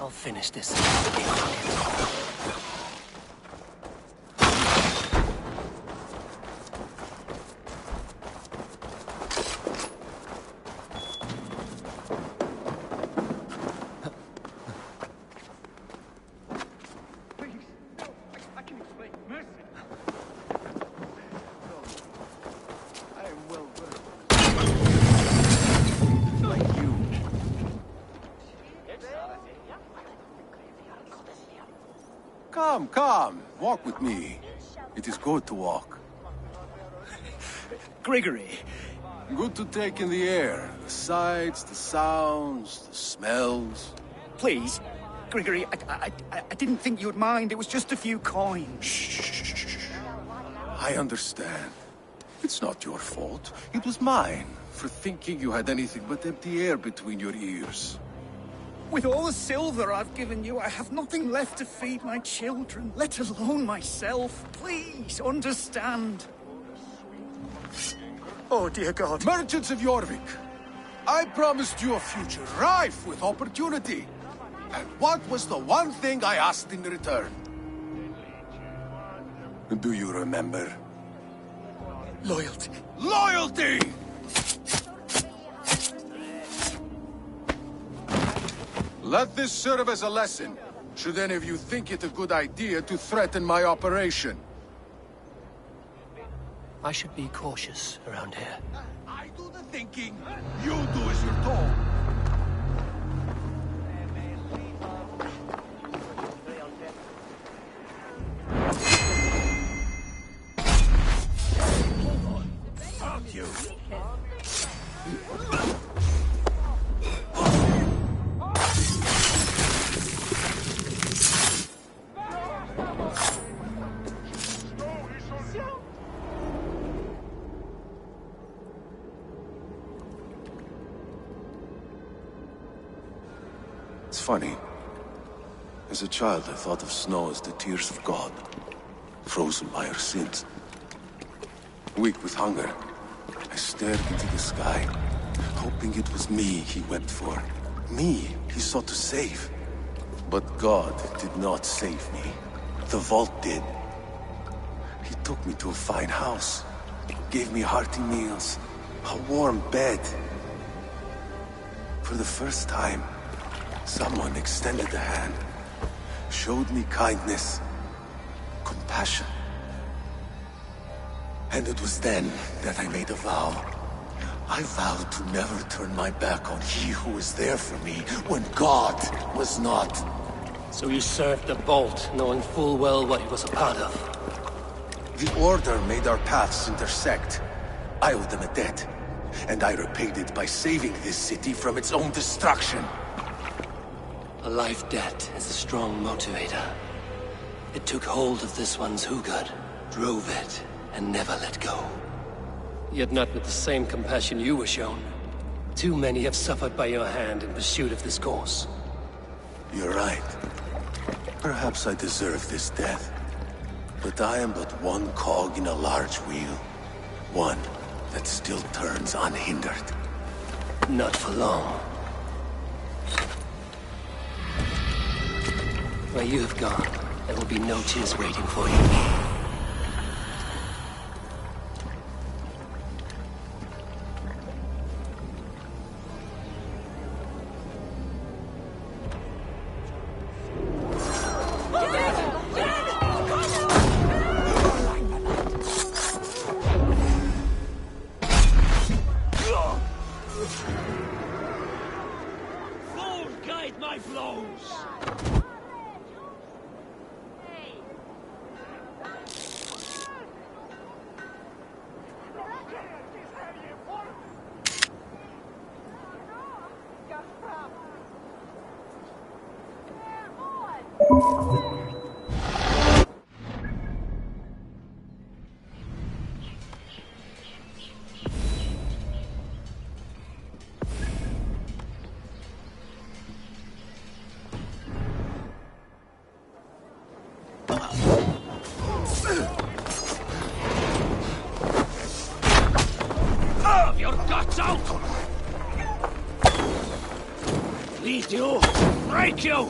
I'll finish this. Come, walk with me. It is good to walk. Grigory. Good to take in the air. The sights, the sounds, the smells. Please, Grigory, I didn't think you'd mind. It was just a few coins. Shh. I understand. It's not your fault. It was mine, for thinking you had anything but empty air between your ears. With all the silver I've given you, I have nothing left to feed my children, let alone myself. Please, understand. Oh, dear God. Merchants of Jorvik, I promised you a future rife with opportunity. And what was the one thing I asked in return? Do you remember? Loyalty. Loyalty! Let this serve as a lesson, should any of you think it a good idea to threaten my operation. I should be cautious around here. I do the thinking, you do as you're told. Fuck you. It's funny. As a child, I thought of snow as the tears of God, frozen by our sins. Weak with hunger, I stared into the sky, hoping it was me he wept for. Me he sought to save. But God did not save me. The vault did. He took me to a fine house, gave me hearty meals, a warm bed. For the first time, someone extended a hand, showed me kindness, compassion. And it was then that I made a vow. I vowed to never turn my back on he who was there for me when God was not. So you served the Vault, knowing full well what it was a part of. The Order made our paths intersect. I owed them a debt, and I repaid it by saving this city from its own destruction. A life debt is a strong motivator. It took hold of this one's Hugad, drove it, and never let go. Yet not with the same compassion you were shown. Too many have suffered by your hand in pursuit of this cause. You're right. Perhaps I deserve this death. But I am but one cog in a large wheel. One that still turns unhindered. Not for long. Where you have gone, there will be no tears waiting for you. Lead you! Break you!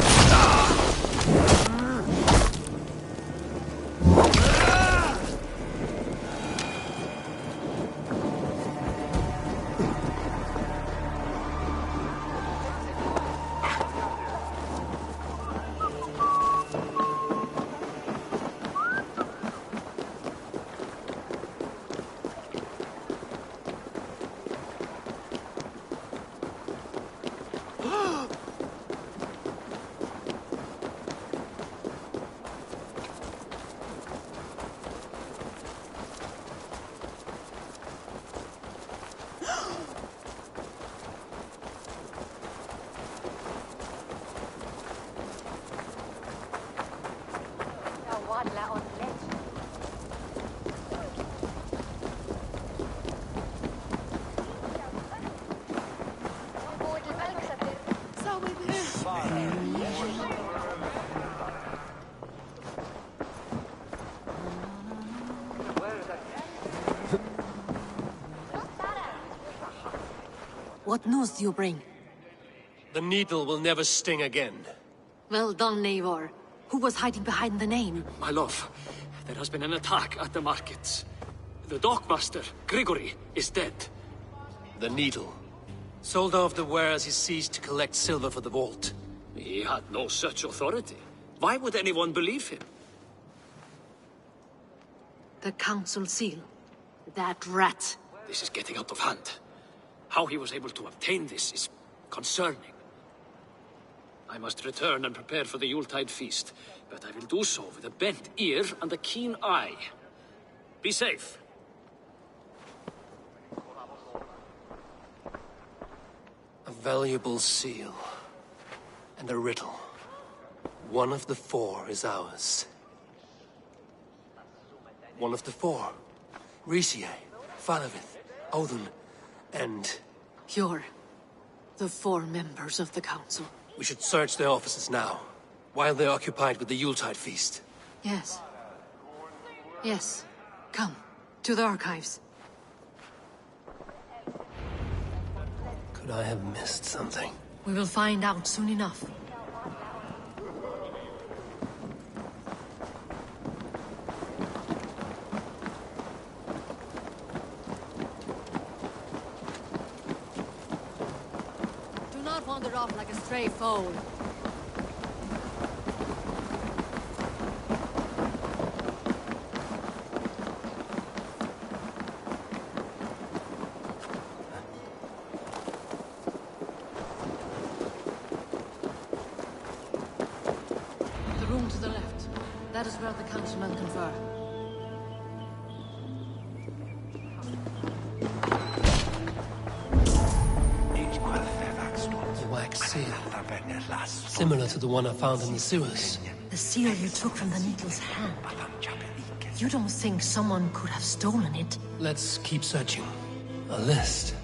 What news do you bring? The needle will never sting again. Well done, Eivor. Who was hiding behind the name? My love, there has been an attack at the markets. The dockmaster, Grigory, is dead. The needle. Sold off the wares he seized to collect silver for the vault. He had no such authority. Why would anyone believe him? The council seal. That rat. This is getting out of hand. How he was able to obtain this is concerning. I must return and prepare for the Yuletide feast, but I will do so with a bent ear and a keen eye. Be safe. A valuable seal. And a riddle. One of the four is ours. One of the four. Risie, Falavith, Odin, and... You're the four members of the council. We should search their offices now, while they're occupied with the Yuletide feast. Yes. Yes. Come, to the archives. Could I have missed something? We will find out soon enough. Do not wander off like a stray foal. The room to the left. That is where the councilmen confer. A wax seal. Similar to the one I found in the sewers. The seal you took from the needle's hand. You don't think someone could have stolen it? Let's keep searching. A list.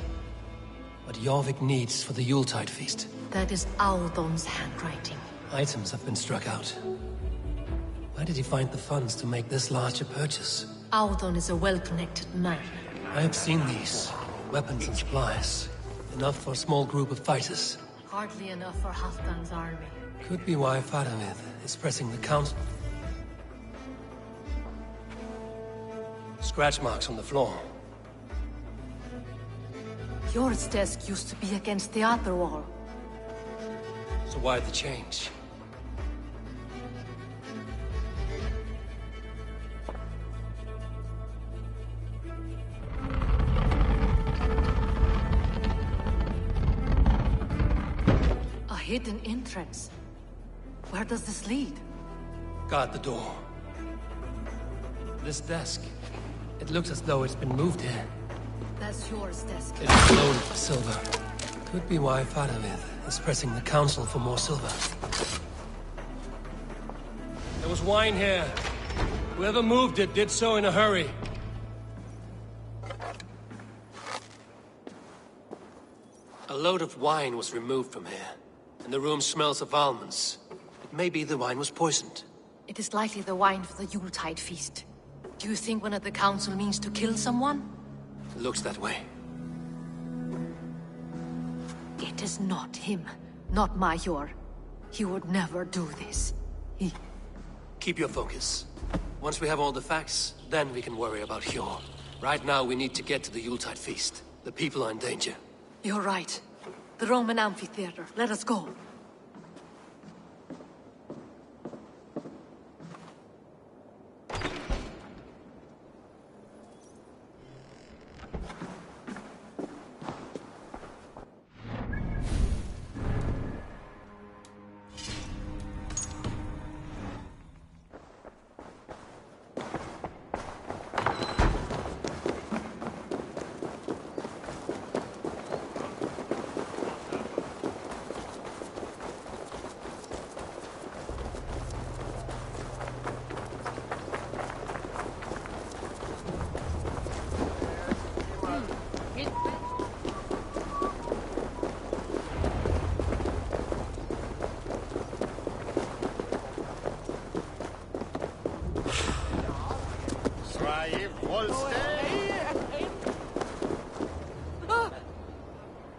What Jorvik needs for the Yuletide feast. That is Audon's handwriting. Items have been struck out. Where did he find the funds to make this large a purchase? Audon is a well-connected man. I have seen these. Weapons and supplies. Enough for a small group of fighters. Hardly enough for Halfdan's army. Could be why Faramir is pressing the council. Scratch marks on the floor. Yours desk used to be against the other wall. So why the change? A hidden entrance. Where does this lead? Guard the door. This desk. It looks as though it's been moved here. That's yours desk. It's loaded with silver. Could be why Faramir is pressing the council for more silver. There was wine here. Whoever moved it did so in a hurry. A load of wine was removed from here, and the room smells of almonds. It may be the wine was poisoned. It is likely the wine for the Yuletide feast. Do you think one of the council means to kill someone? Looks that way. It is not him. not Major. He would never do this. Keep your focus. Once we have all the facts, then we can worry about Hjor. Right now, we need to get to the Yuletide feast. The people are in danger. You're right. The Roman amphitheater. Let us go.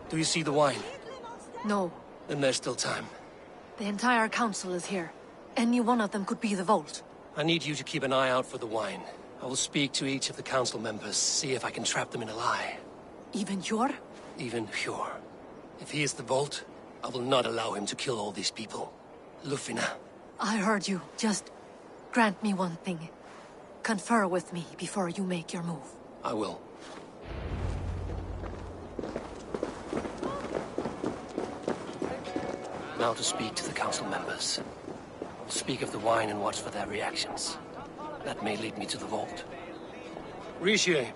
Do you see the wine? No. Then there's still time. The entire council is here. Any one of them could be the Vault. I need you to keep an eye out for the wine. I will speak to each of the council members, see if I can trap them in a lie. Even Hjor? Even Hjor. If he is the Vault, I will not allow him to kill all these people. Lufina. I heard you. Just grant me one thing. Confer with me before you make your move. I will. Now to speak to the council members. I'll speak of the wine and watch for their reactions. That may lead me to the Vault. Rishi.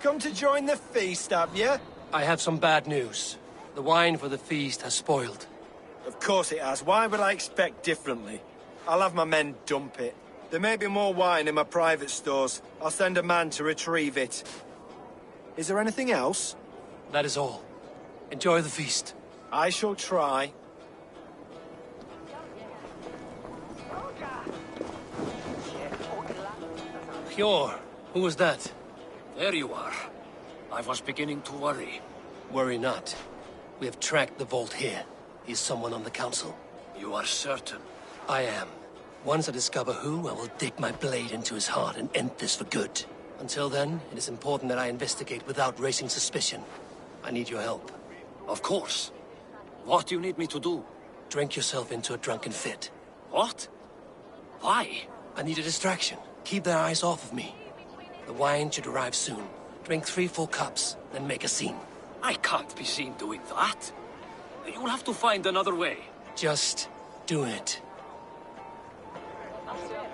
Come to join the feast, have you? I have some bad news. The wine for the feast has spoiled. Of course it has. Why would I expect differently? I'll have my men dump it. There may be more wine in my private stores. I'll send a man to retrieve it. Is there anything else? That is all. Enjoy the feast. I shall try. Hjor, who was that? There you are. I was beginning to worry. Worry not. We have tracked the Vault here. He's someone on the council. You are certain? I am. Once I discover who, I will dig my blade into his heart and end this for good. Until then, it is important that I investigate without raising suspicion. I need your help. Of course. What do you need me to do? Drink yourself into a drunken fit. What? Why? I need a distraction. Keep their eyes off of me. The wine should arrive soon. Drink 3 full cups, then make a scene. I can't be seen doing that. You'll have to find another way. Just do it.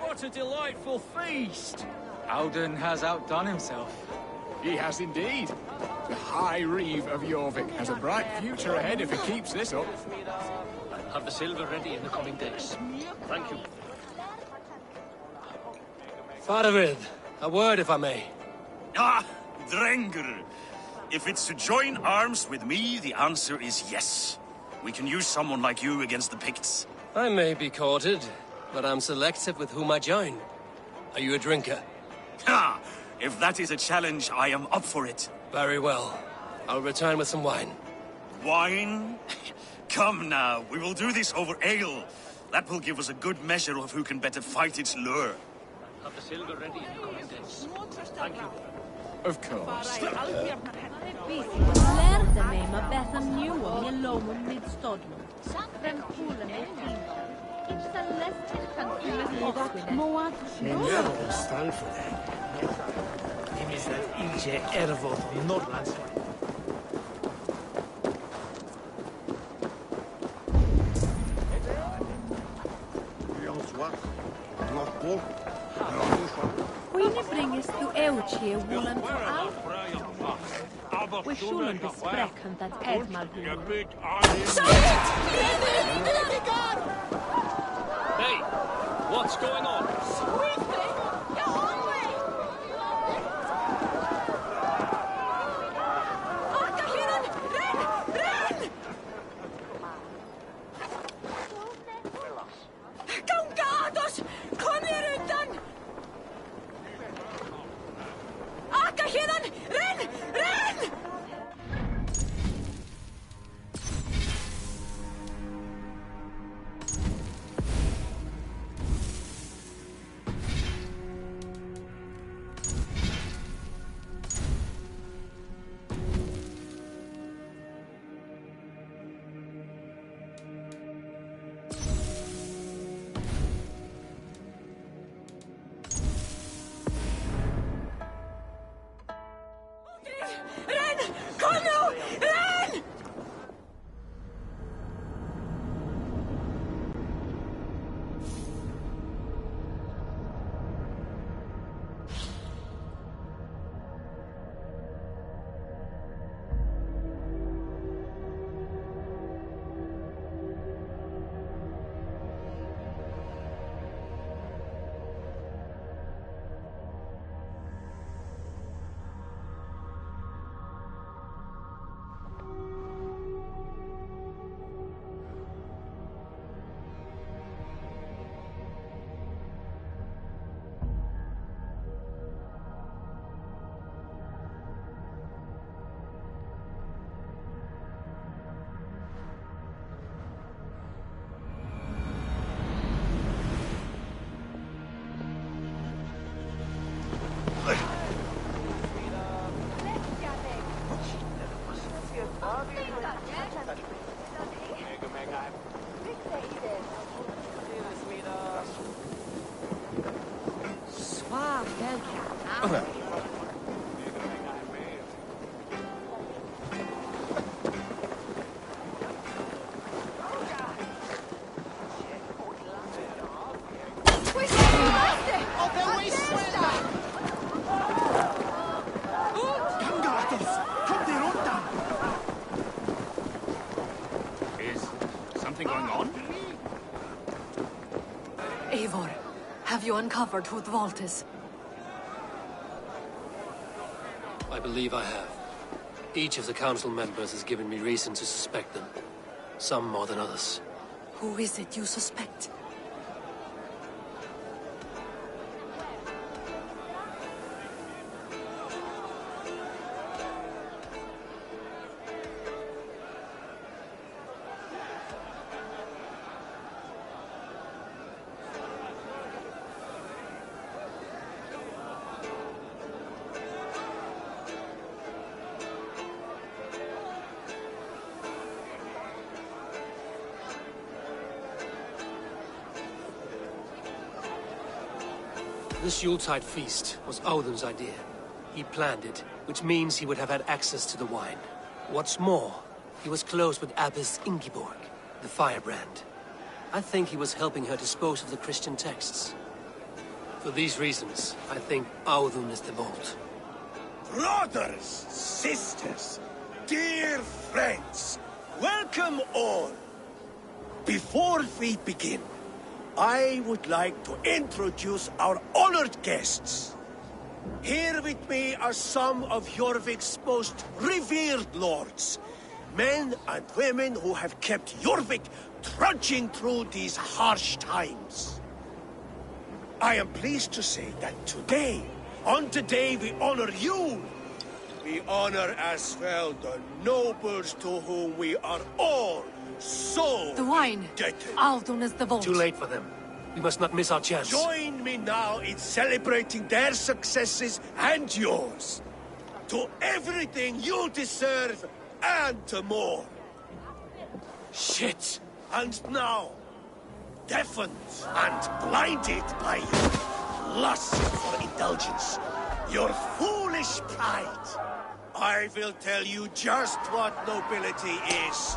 What a delightful feast! Alden has outdone himself. He has indeed. The High Reeve of Jorvik has a bright future ahead if he keeps this up. I'll have the silver ready in the coming days. Thank you. Faravid, a word if I may. Ah, Drenger. If it's to join arms with me, the answer is yes. We can use someone like you against the Picts. I may be courted, but I'm selective with whom I join. Are you a drinker? Ha! If that is a challenge, I am up for it. Very well. I'll return with some wine. Wine? Come now, we will do this over ale. That will give us a good measure of who can better fight its lure. Have the silver ready in the coming days. Thank you. Of course. Lærte mig med beth am niwm I lomwn mid stodlwm. Rem pŵl am ei ffino. It's the left country Moad. Never stand for that. It is that idzie erfod Nordlands. Wine bringes du eutje woelen to out. We schulen besprechen dat Edmar Hey! What's going on? Run! Is something going on? Eivor, have you uncovered who the vault is? I believe I have. Each of the council members has given me reason to suspect them. Some more than others. Who is it you suspect? This Yuletide feast was Odin's idea. He planned it, which means he would have had access to the wine. What's more, he was close with Abbess Ingeborg, the firebrand. I think he was helping her dispose of the Christian texts. For these reasons, I think Audun is the vault. Brothers, sisters, dear friends, welcome all. Before we begin, I would like to introduce our honored guests. Here with me are some of Jorvik's most revered lords. Men and women who have kept Jorvik trudging through these harsh times. I am pleased to say that today, on the day we honor you, we honor as well the nobles to whom we are all so The wine! indebted. Audun is the vault. Too late for them. We must not miss our chance. Join me now in celebrating their successes and yours. To everything you deserve and to more. Shit! And now, deafened and blinded by your lust for indulgence, your foolish pride, I will tell you just what nobility is.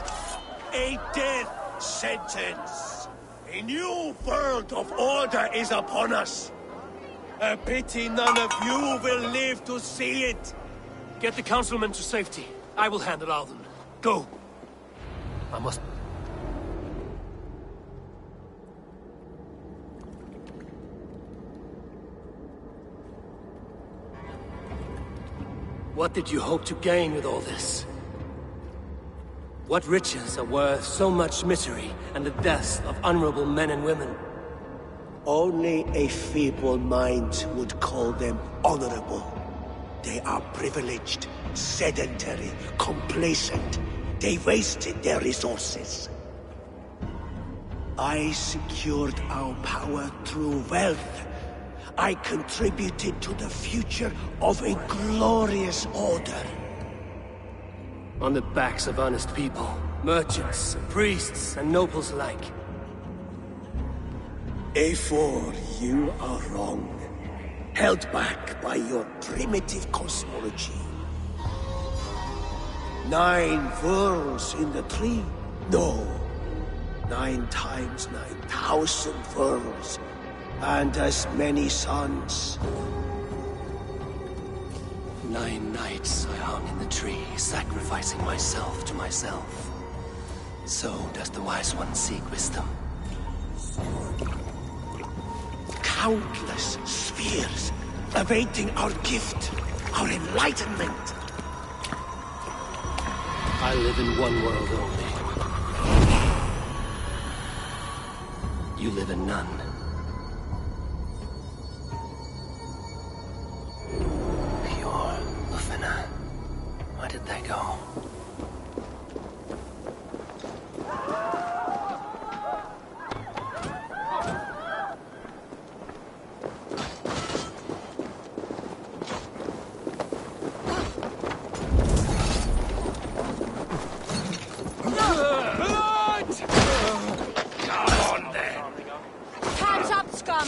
A death sentence. A new world of order is upon us. A pity none of you will live to see it. Get the councilmen to safety. I will handle Audun. Go! I must... What did you hope to gain with all this? What riches are worth so much misery and the deaths of honorable men and women? Only a feeble mind would call them honorable. They are privileged, sedentary, complacent. They wasted their resources. I secured our power through wealth. I contributed to the future of a glorious order. On the backs of honest people, merchants, priests, and nobles alike. Eivor, you are wrong. Held back by your primitive cosmology. 9 furls in the tree? No. 9 times 9,000 furls. And as many sons. 9 nights I hung in the tree, sacrificing myself to myself. So does the wise one seek wisdom. Countless spheres, awaiting our gift, our enlightenment. I live in one world only. You live in none. Pure Ufina. Where did they go? Hands up, scum!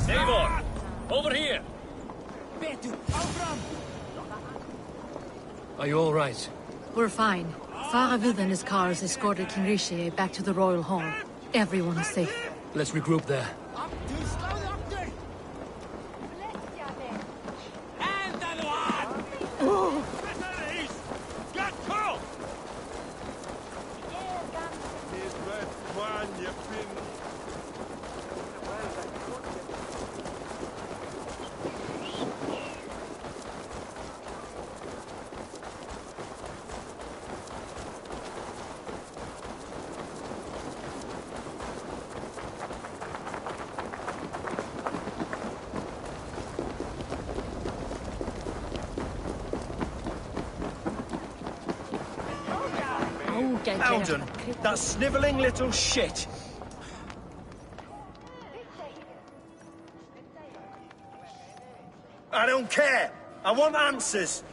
Eivor! Over here! Are you all right? We're fine. Faravid and his cars escorted King Rishi back to the Royal Hall. Everyone is safe. Let's regroup there. Alden, that snivelling little shit. I don't care. I want answers.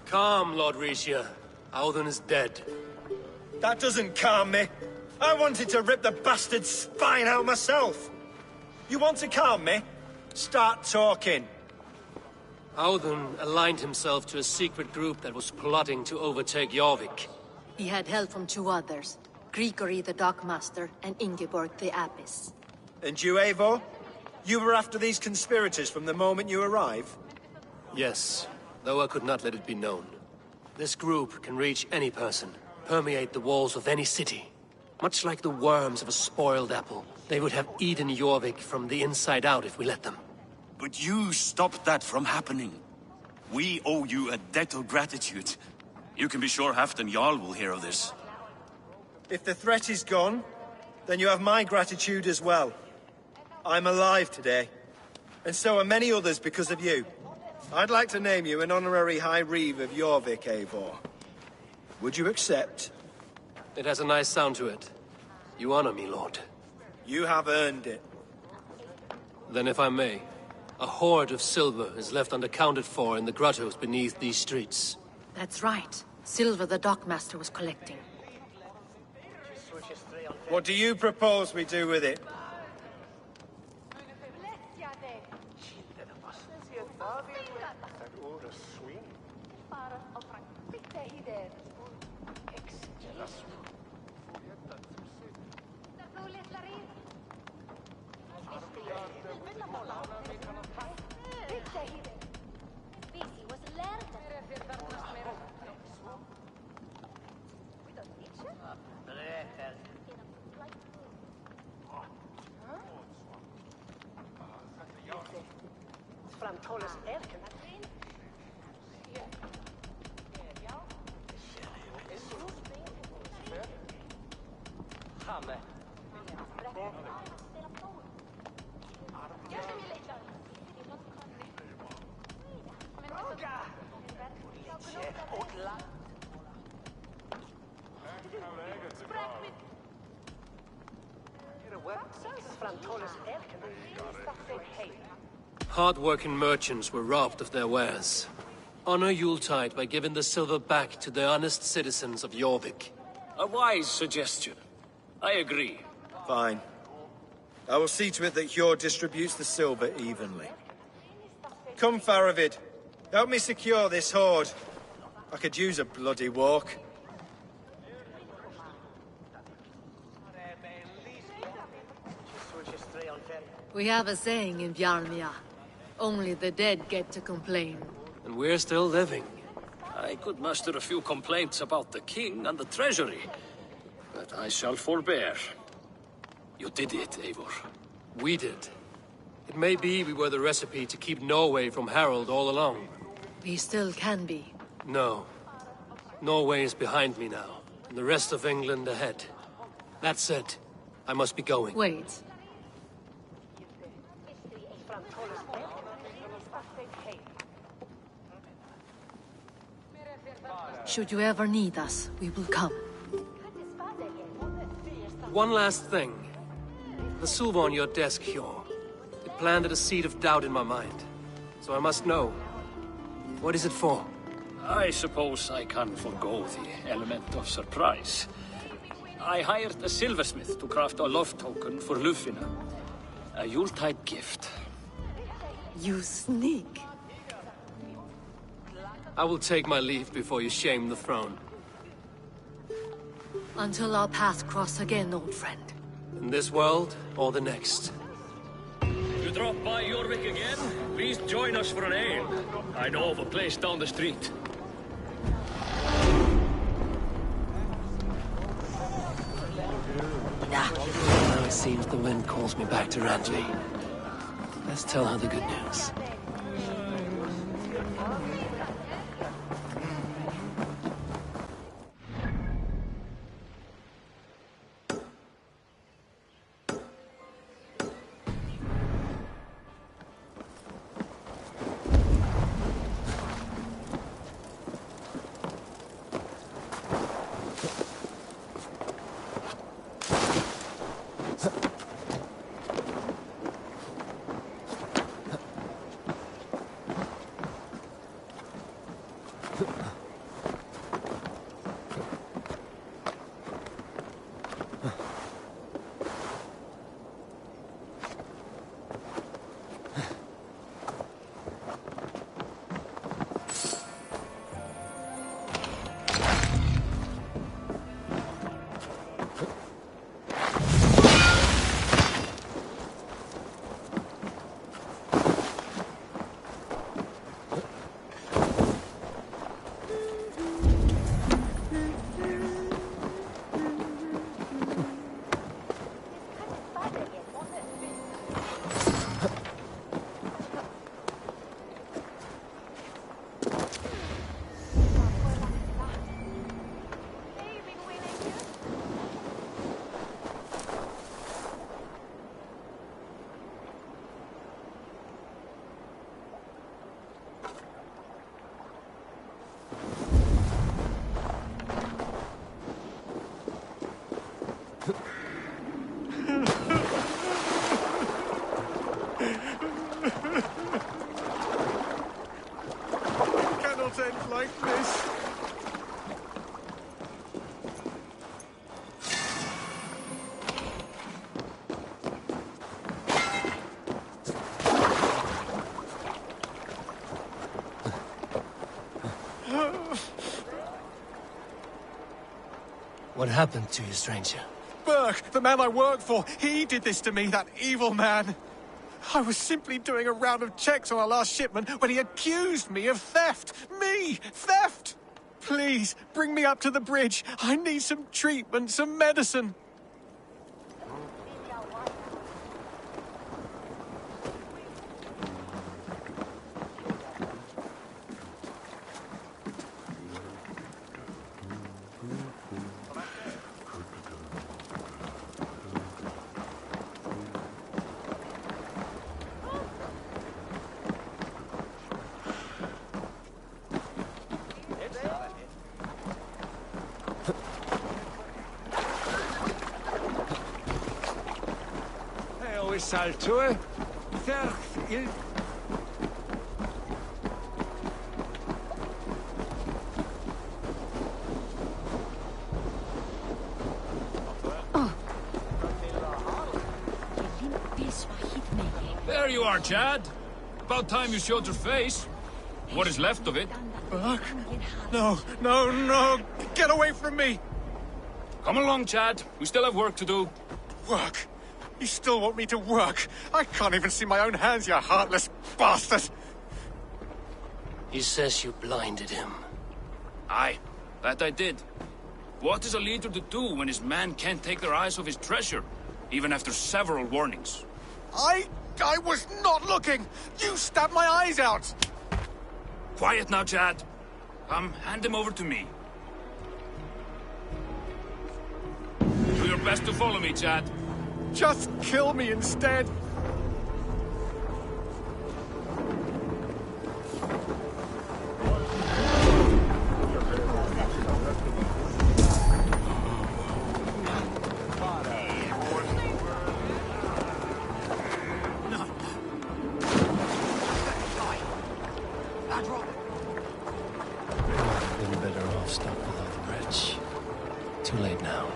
Calm, Lord Rishia. Audun is dead. That doesn't calm me. I wanted to rip the bastard's spine out myself. You want to calm me? Start talking. Audun aligned himself to a secret group that was plotting to overtake Jorvik. He had help from 2 others. Grigory the Dockmaster and Ingeborg the Abbess. And you, Eivor? You were after these conspirators from the moment you arrived? Yes, though I could not let it be known. This group can reach any person, permeate the walls of any city. Much like the worms of a spoiled apple, they would have eaten Jorvik from the inside out if we let them. But you stopped that from happening. We owe you a debt of gratitude. You can be sure Halfdan Jarl will hear of this. If the threat is gone, then you have my gratitude as well. I'm alive today, and so are many others because of you. I'd like to name you an honorary High Reeve of Jorvik, Eivor. Would you accept? It has a nice sound to it. You honor me, Lord. You have earned it. Then if I may, a hoard of silver is left unaccounted for in the grottos beneath these streets. That's right. Silver the Dockmaster was collecting. What do you propose we do with it? Hard-working merchants were robbed of their wares. Honor Yuletide by giving the silver back to the honest citizens of Jorvik. A wise suggestion. I agree. Fine. I will see to it that Hjor distributes the silver evenly. Come, Faravid. Help me secure this hoard. I could use a bloody walk. We have a saying in Bjarmia. Only the dead get to complain. And we're still living. I could muster a few complaints about the king and the treasury, but I shall forbear. You did it, Eivor. We did. It may be we were the recipe to keep Norway from Harald all along. We still can be. No. Norway is behind me now, and the rest of England ahead. That said, I must be going. Wait. Should you ever need us, we will come. One last thing. The silver on your desk, Hjor. It planted a seed of doubt in my mind. So I must know. What is it for? I suppose I can forgo the element of surprise. I hired a silversmith to craft a love token for Lufina. A Yuletide gift. You sneak. I will take my leave before you shame the throne. Until our paths cross again, old friend. In this world, or the next. You drop by Jorvik again? Please join us for an ale. I know of a place down the street. Now it seems the wind calls me back to Randley. Let's tell her the good news. What happened to you, stranger? Burke, the man I work for, he did this to me, that evil man. I was simply doing a round of checks on our last shipment when he accused me of theft. Me! Theft! Please, bring me up to the bridge. I need some treatment, some medicine. Saltue, ferch il... There you are, Chad. About time you showed your face. What is left of it? Burke? No, no, no! Get away from me! Come along, Chad. We still have work to do. Work? You still want me to work? I can't even see my own hands, you heartless bastard! He says you blinded him. Aye, that I did. What is a leader to do when his men can't take their eyes off his treasure, even after several warnings? I was not looking! You stabbed my eyes out! Quiet now, Chad. Come, hand him over to me. Do your best to follow me, Chad. Just kill me instead! Been better off stuck below the bridge. Too late now.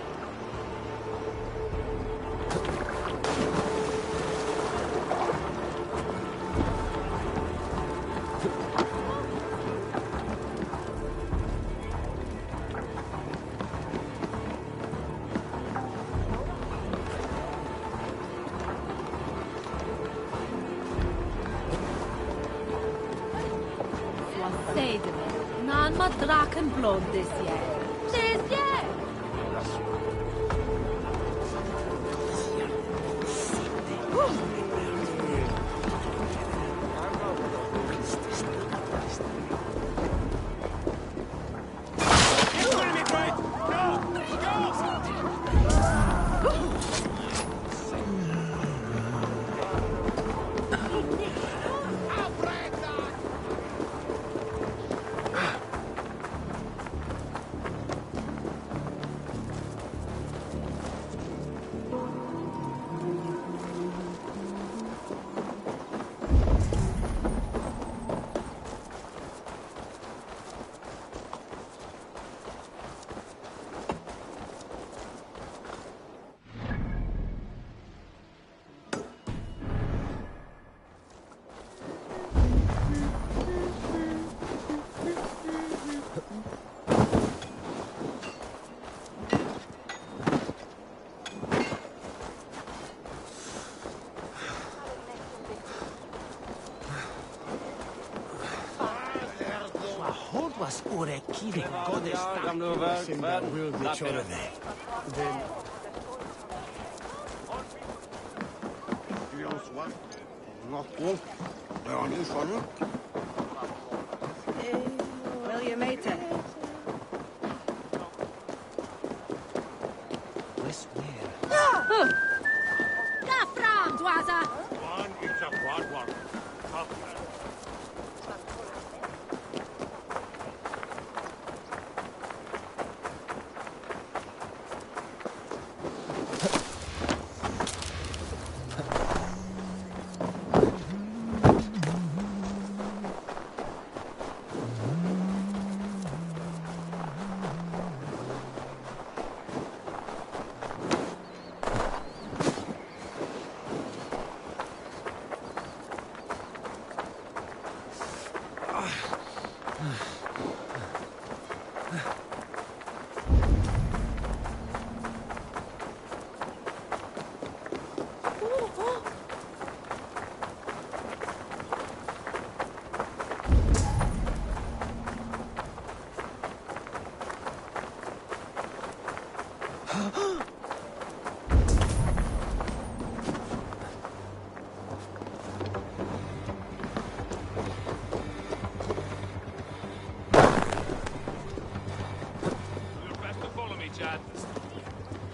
Nan ma draken blod this year. This year! Was orekine godesta. Will be chorene. Then Will you mate it? West where? Ga fram, Dwaza! One is a broad one.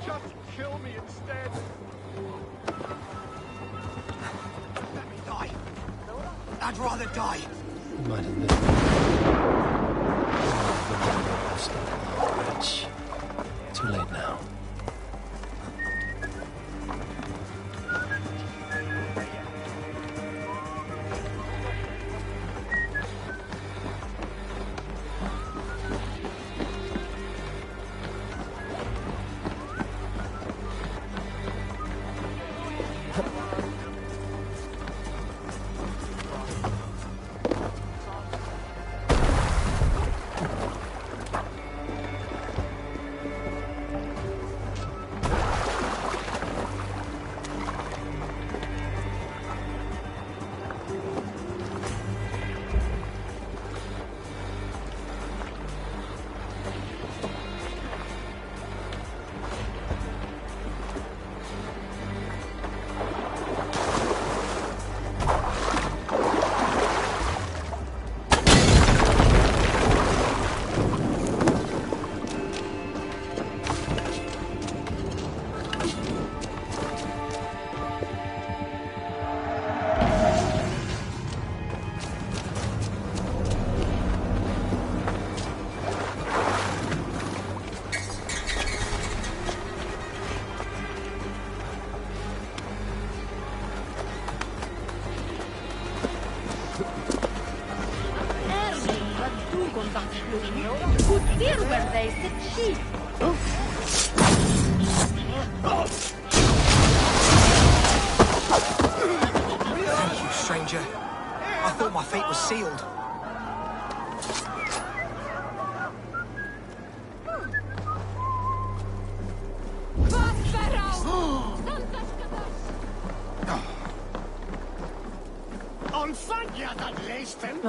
Just kill me instead. Let me die. I'd rather die. Might have been. Wretch. Too late now. Thank you, stranger. I thought my fate was sealed. On fagja dat leesten.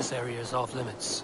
This area is off limits.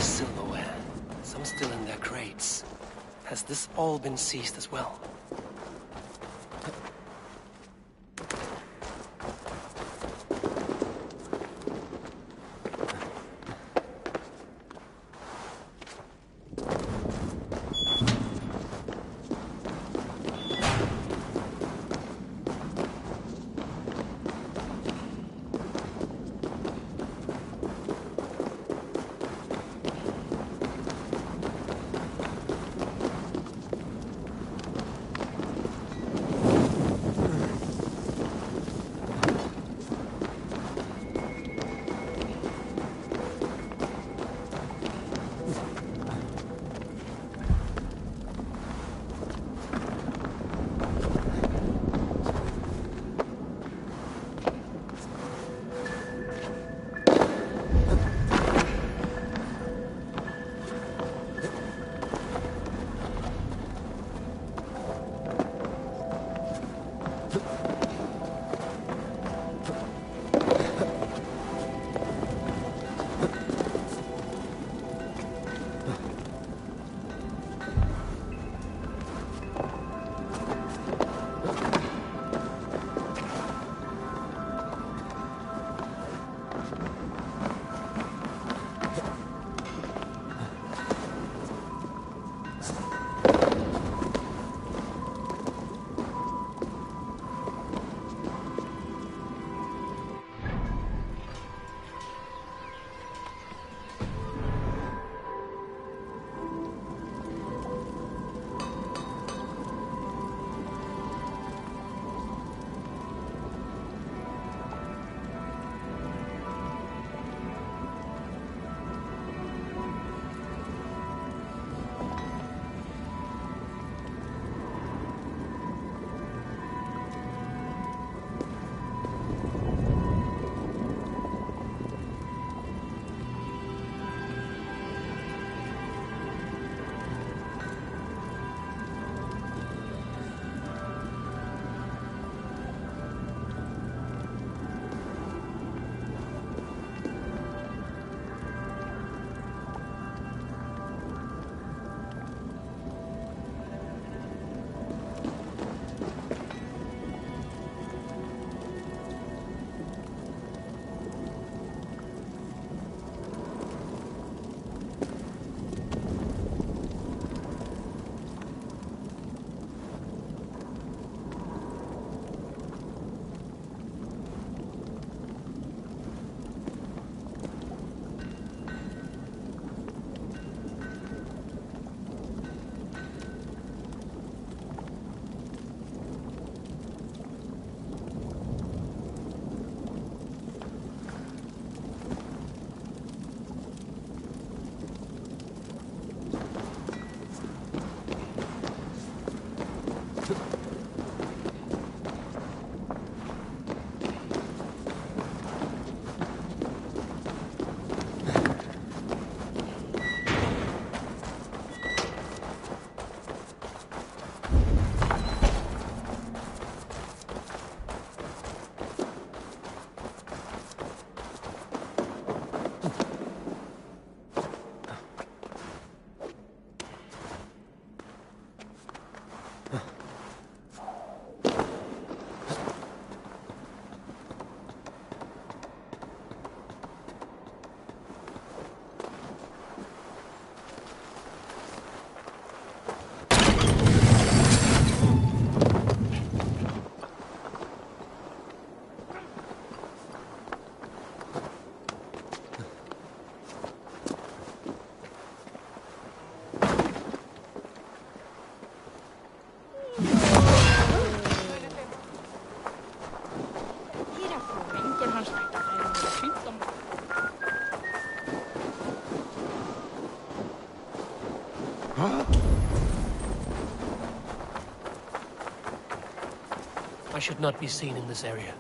silverware. Some still in their crates. Has this all been seized as well? I should not be seen in this area.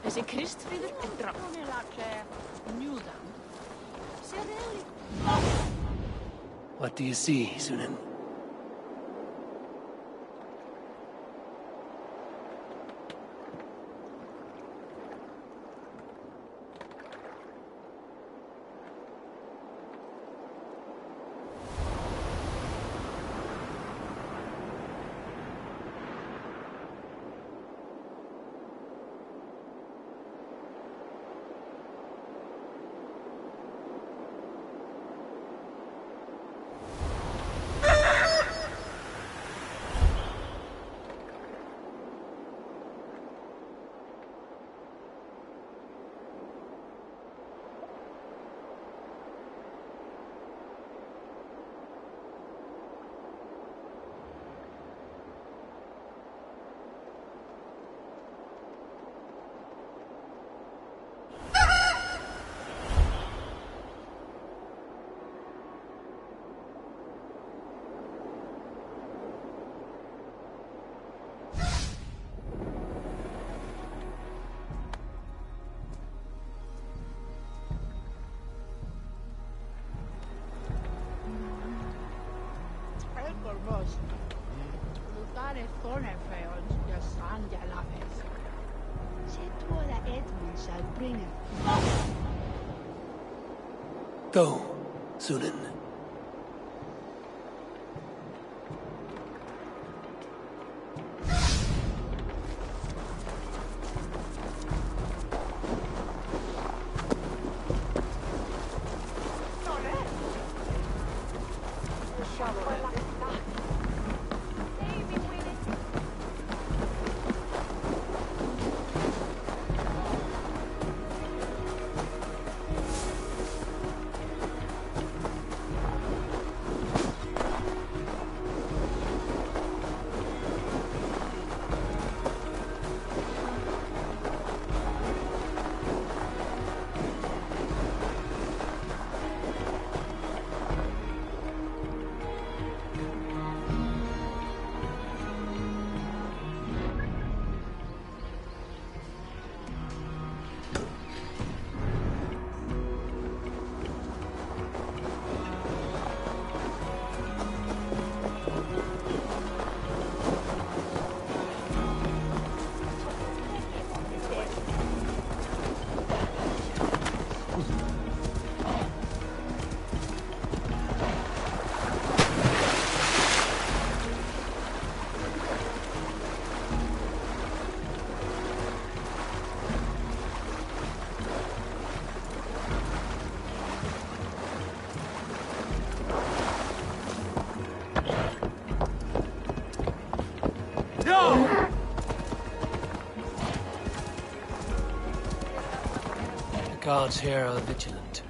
Þessi Kristfríður er Newdown. What do you see, Sunan? Go, Sunan. The guards here are vigilant.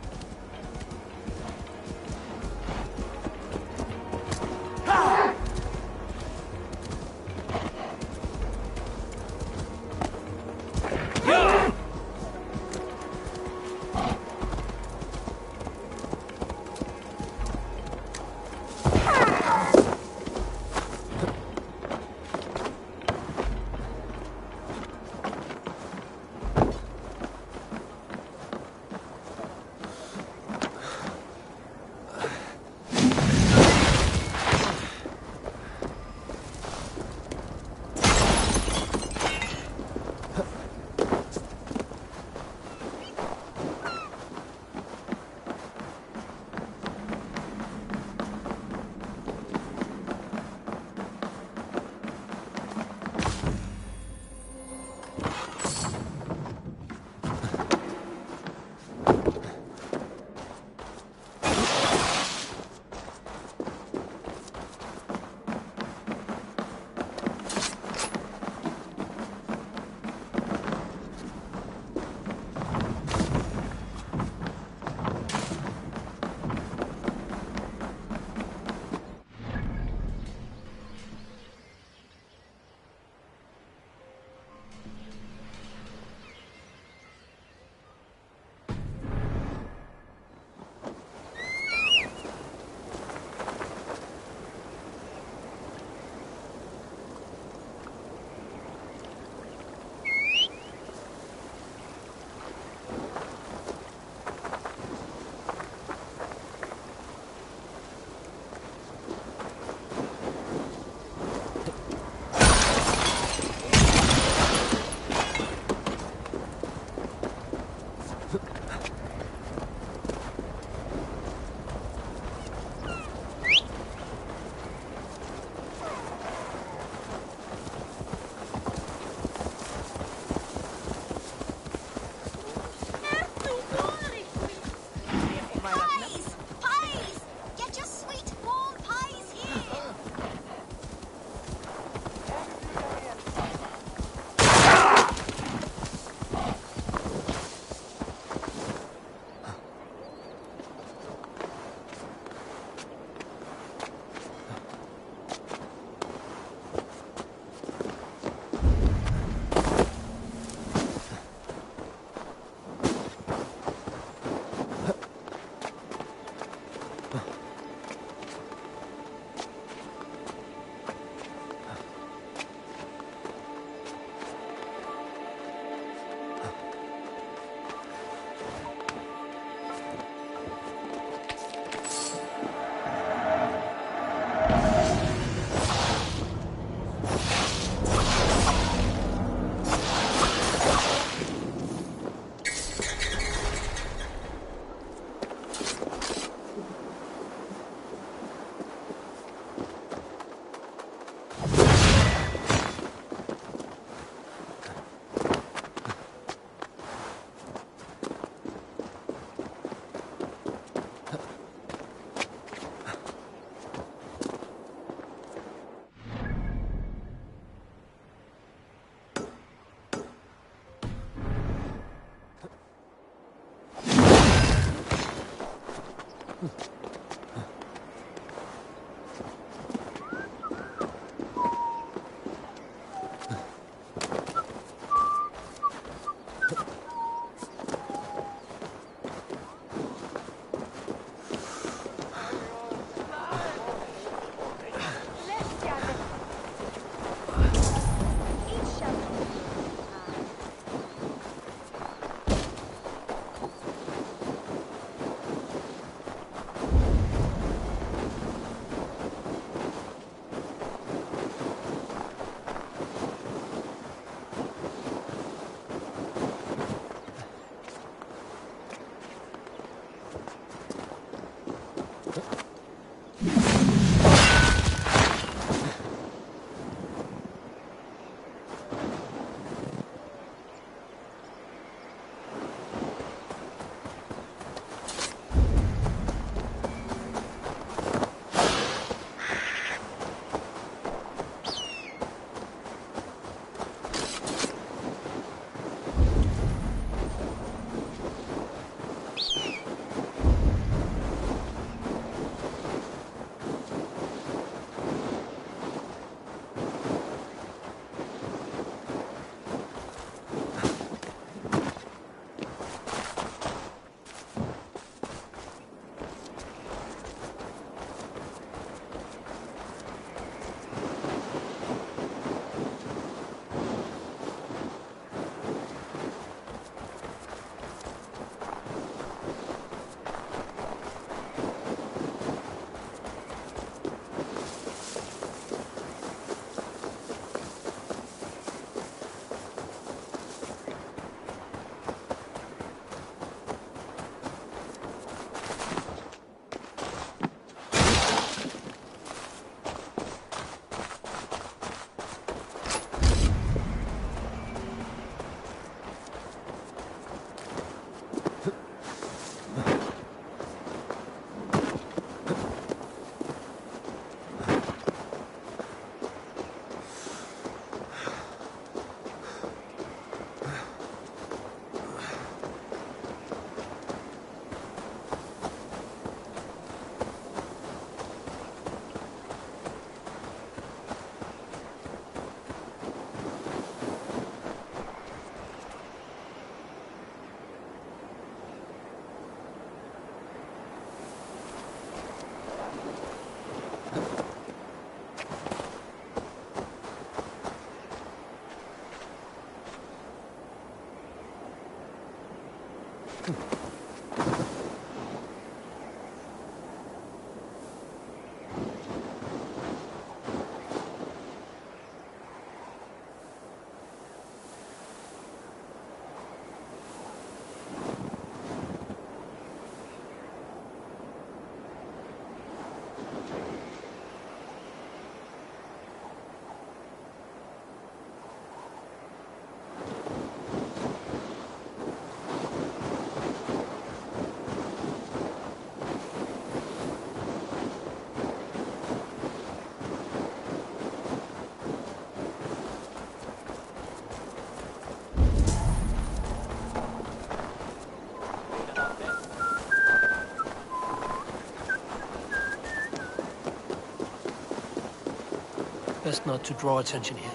Best not to draw attention here.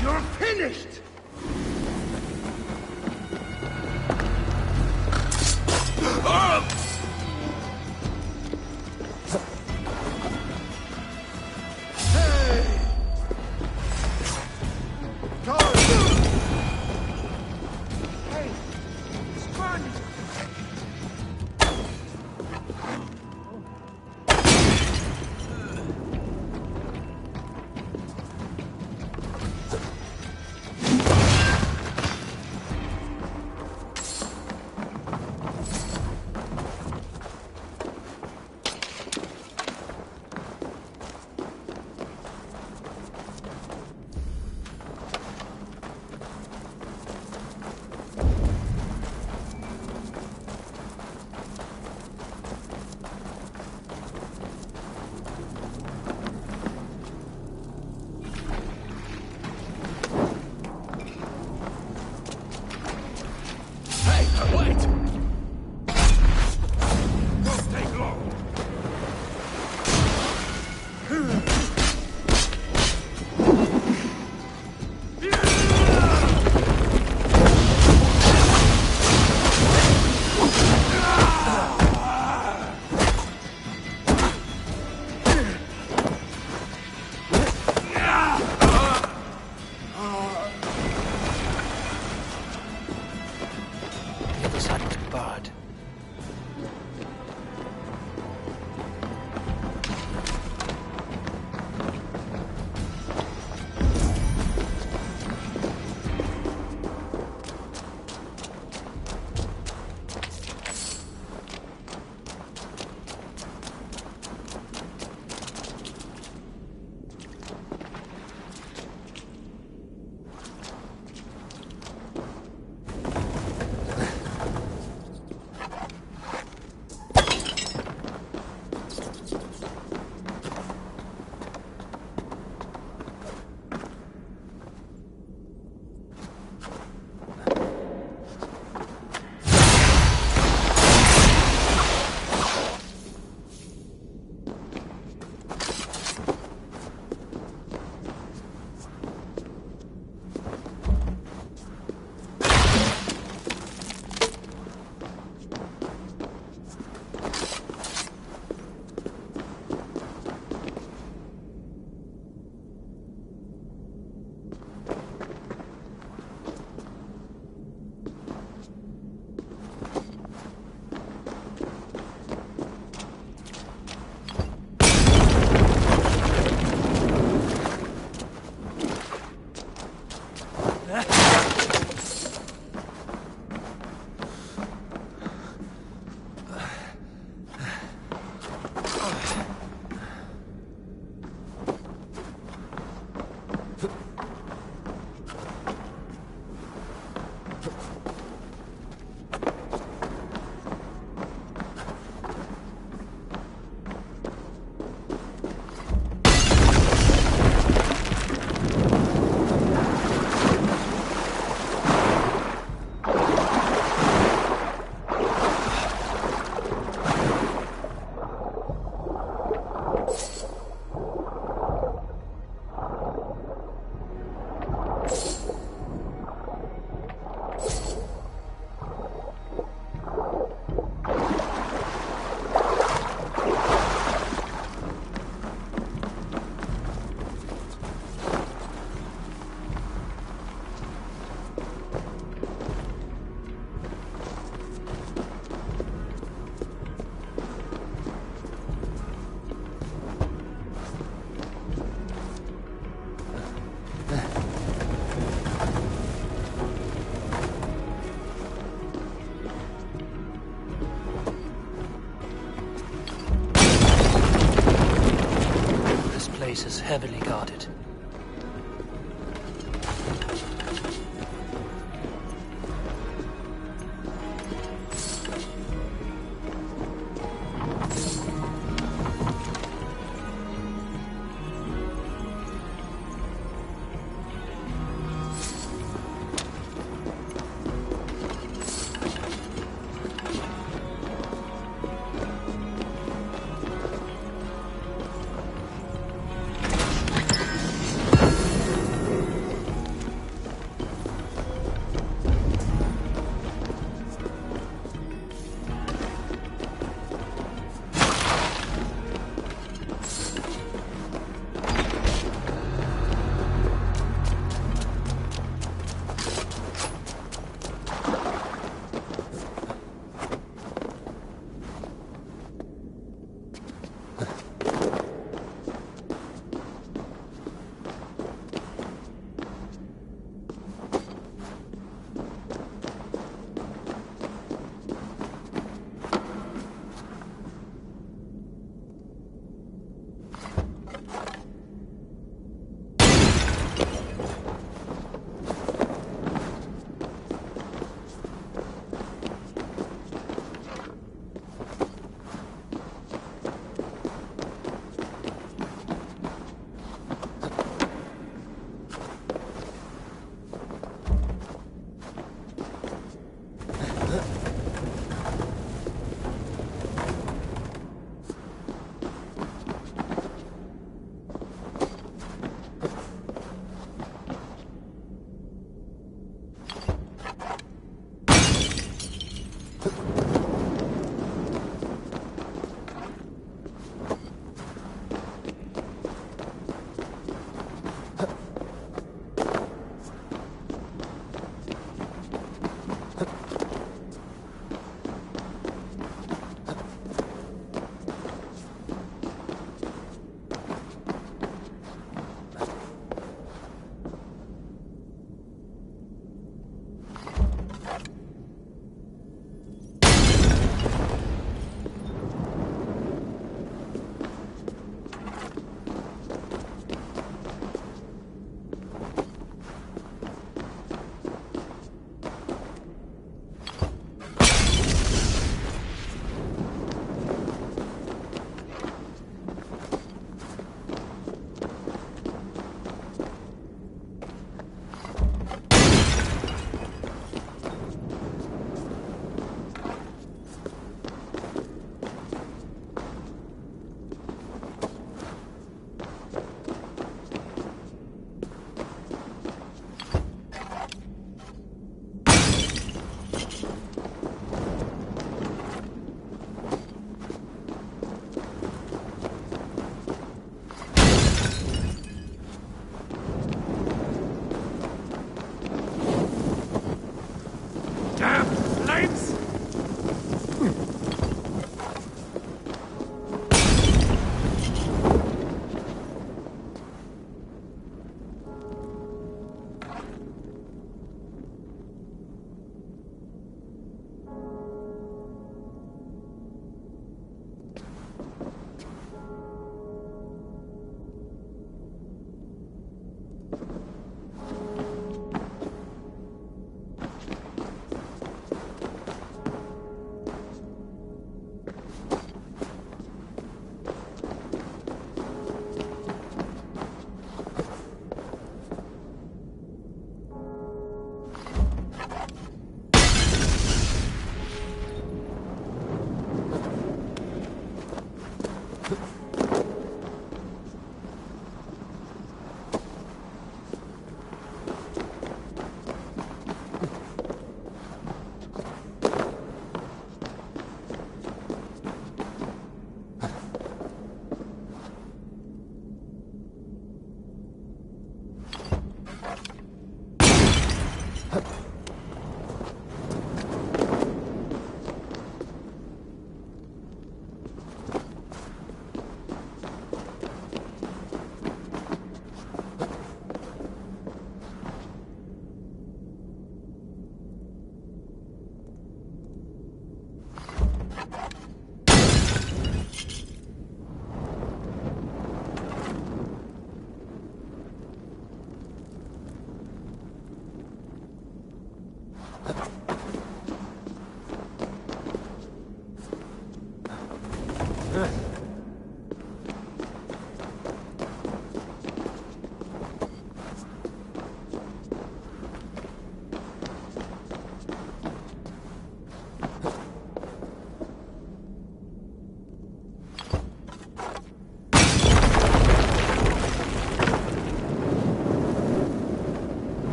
You're finished! Is heavily guarded.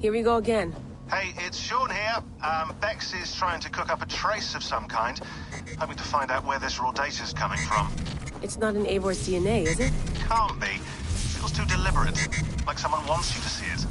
Here we go again. Hey, it's Sean here. Bex is trying to cook up a trace of some kind. Hoping to find out where this raw data's coming from. It's not in Eivor's DNA, is it? Can't be. Feels too deliberate. Like someone wants you to see it.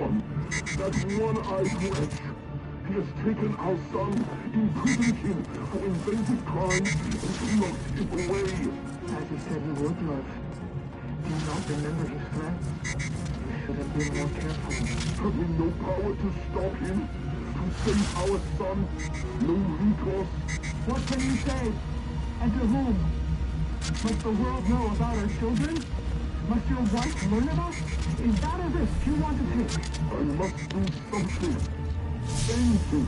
son, that one-eyed wretch. He has taken our son, imprisoned him for invented crimes, and locked him away. As he said he would, love. Do you not remember his threats? You should have been more careful. Have we no power to stop him? To save our son? No recourse? What can you say? And to whom? Must the world know about our children? Must your wife learn of us? Is that a risk you want to take? I must do something. Anything.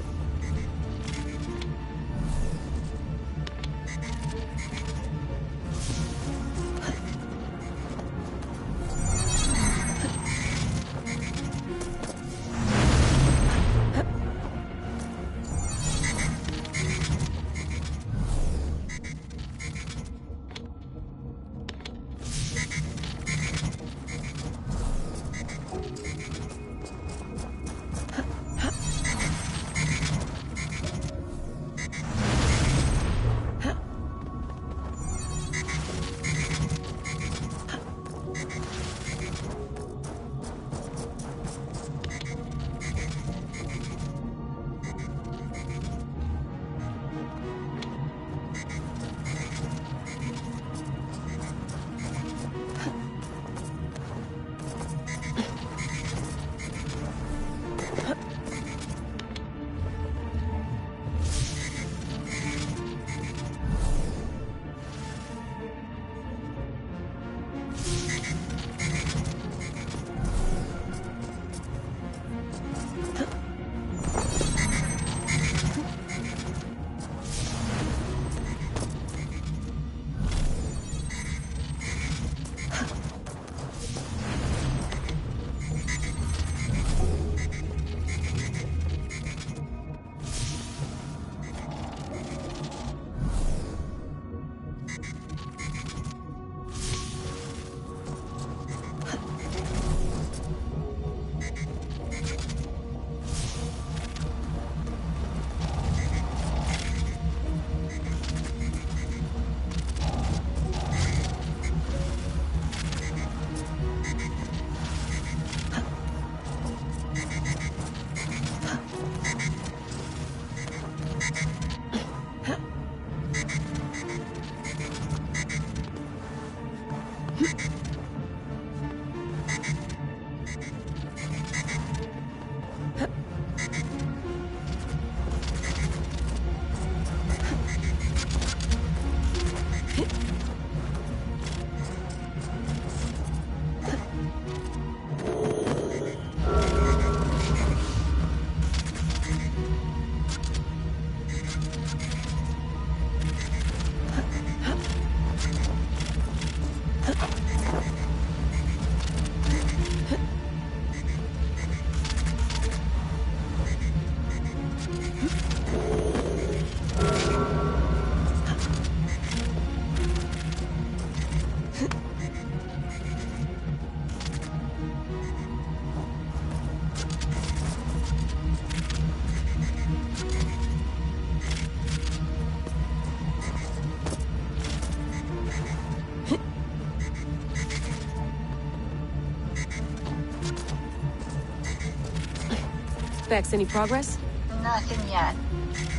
Vex, any progress? Nothing yet.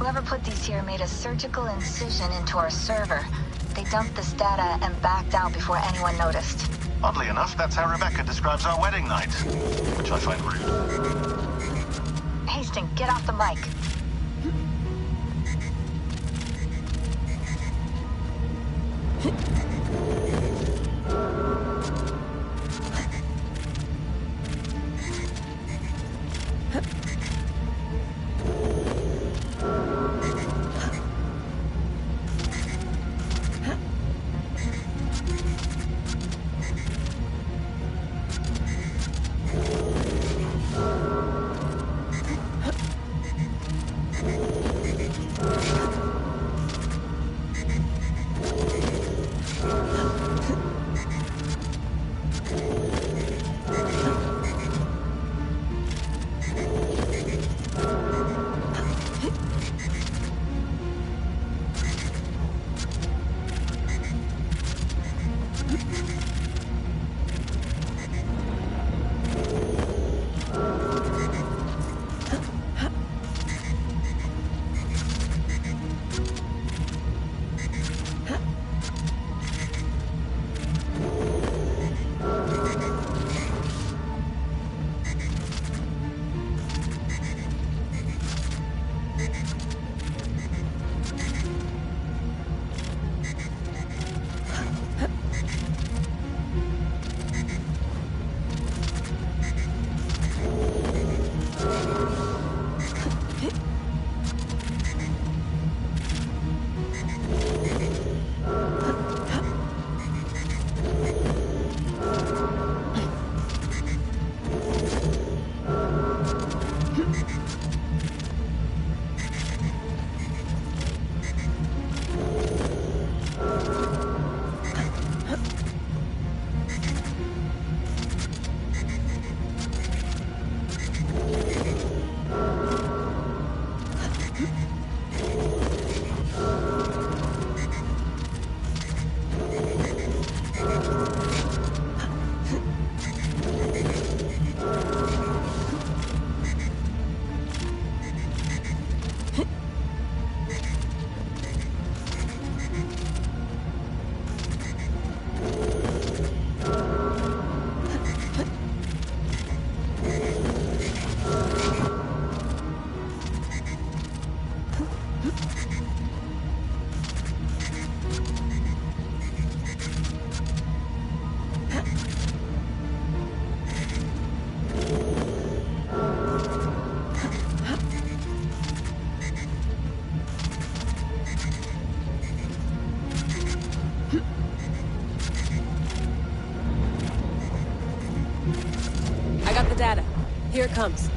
Whoever put these here made a surgical incision into our server. They dumped this data and backed out before anyone noticed. Oddly enough, that's how Rebecca describes our wedding night, which I find rude. Hastings, get off the mic. data. Here it comes.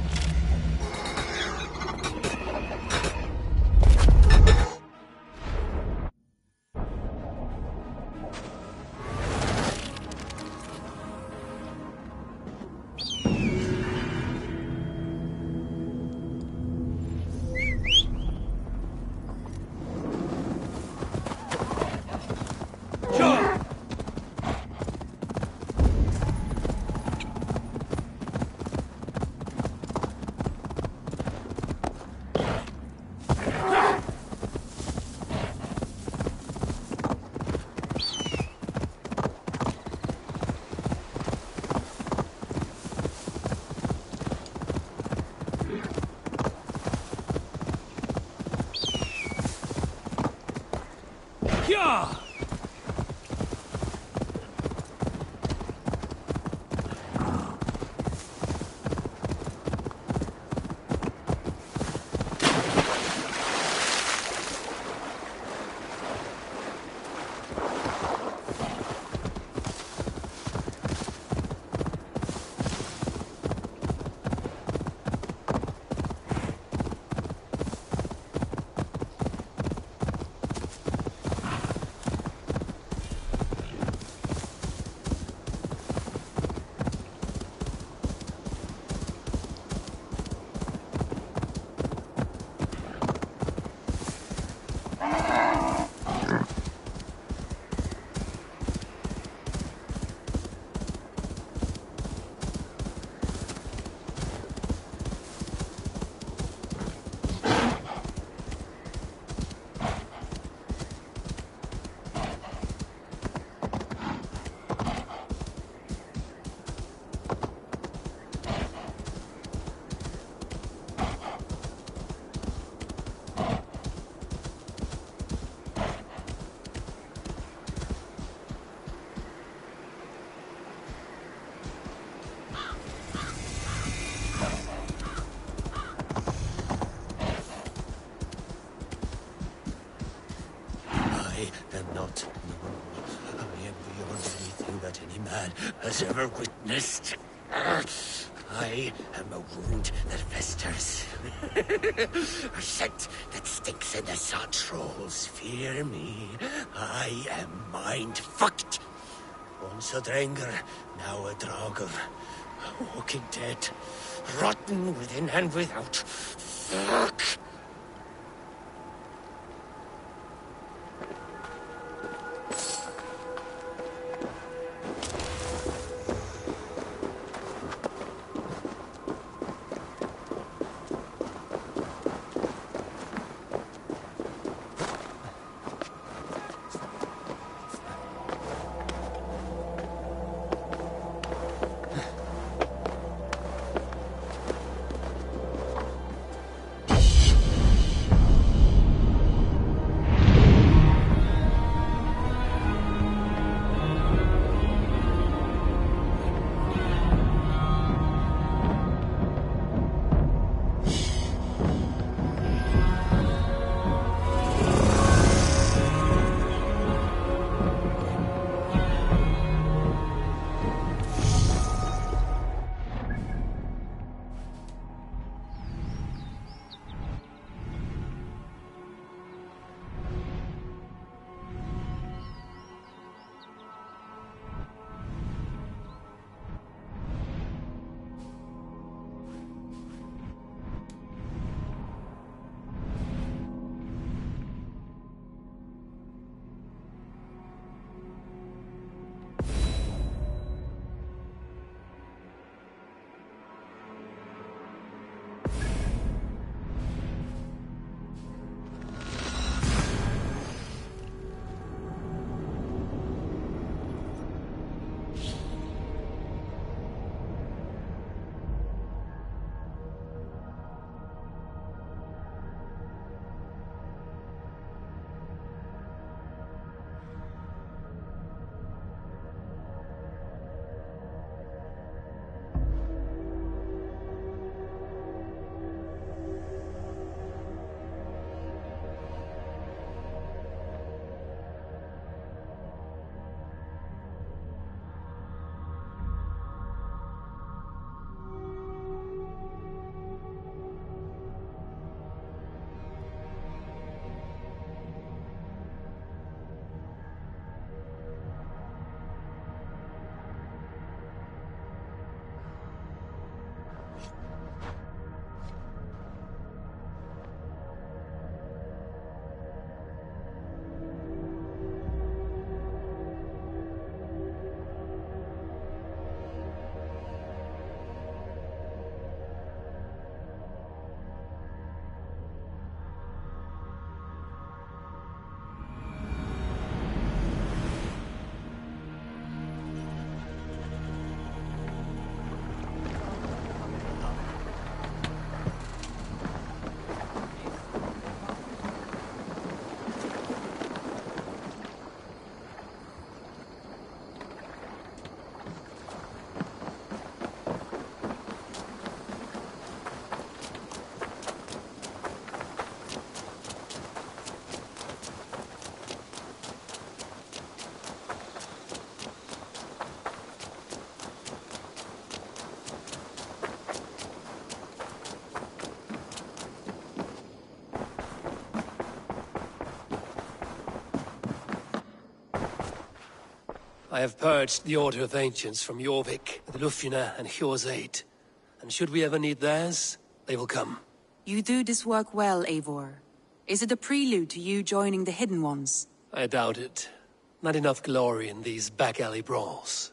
Has ever witnessed. I am a wound that festers. A scent that stinks in the sod trolls. Fear me. I am mind-fucked. Once a Dranger, now a Draugr. A walking dead. Rotten within and without. Fuck! I have purged the Order of Ancients from Jorvik, with Lufjuna and Hjor's aid. And should we ever need theirs, they will come. You do this work well, Eivor. Is it a prelude to you joining the Hidden Ones? I doubt it. Not enough glory in these back-alley brawls.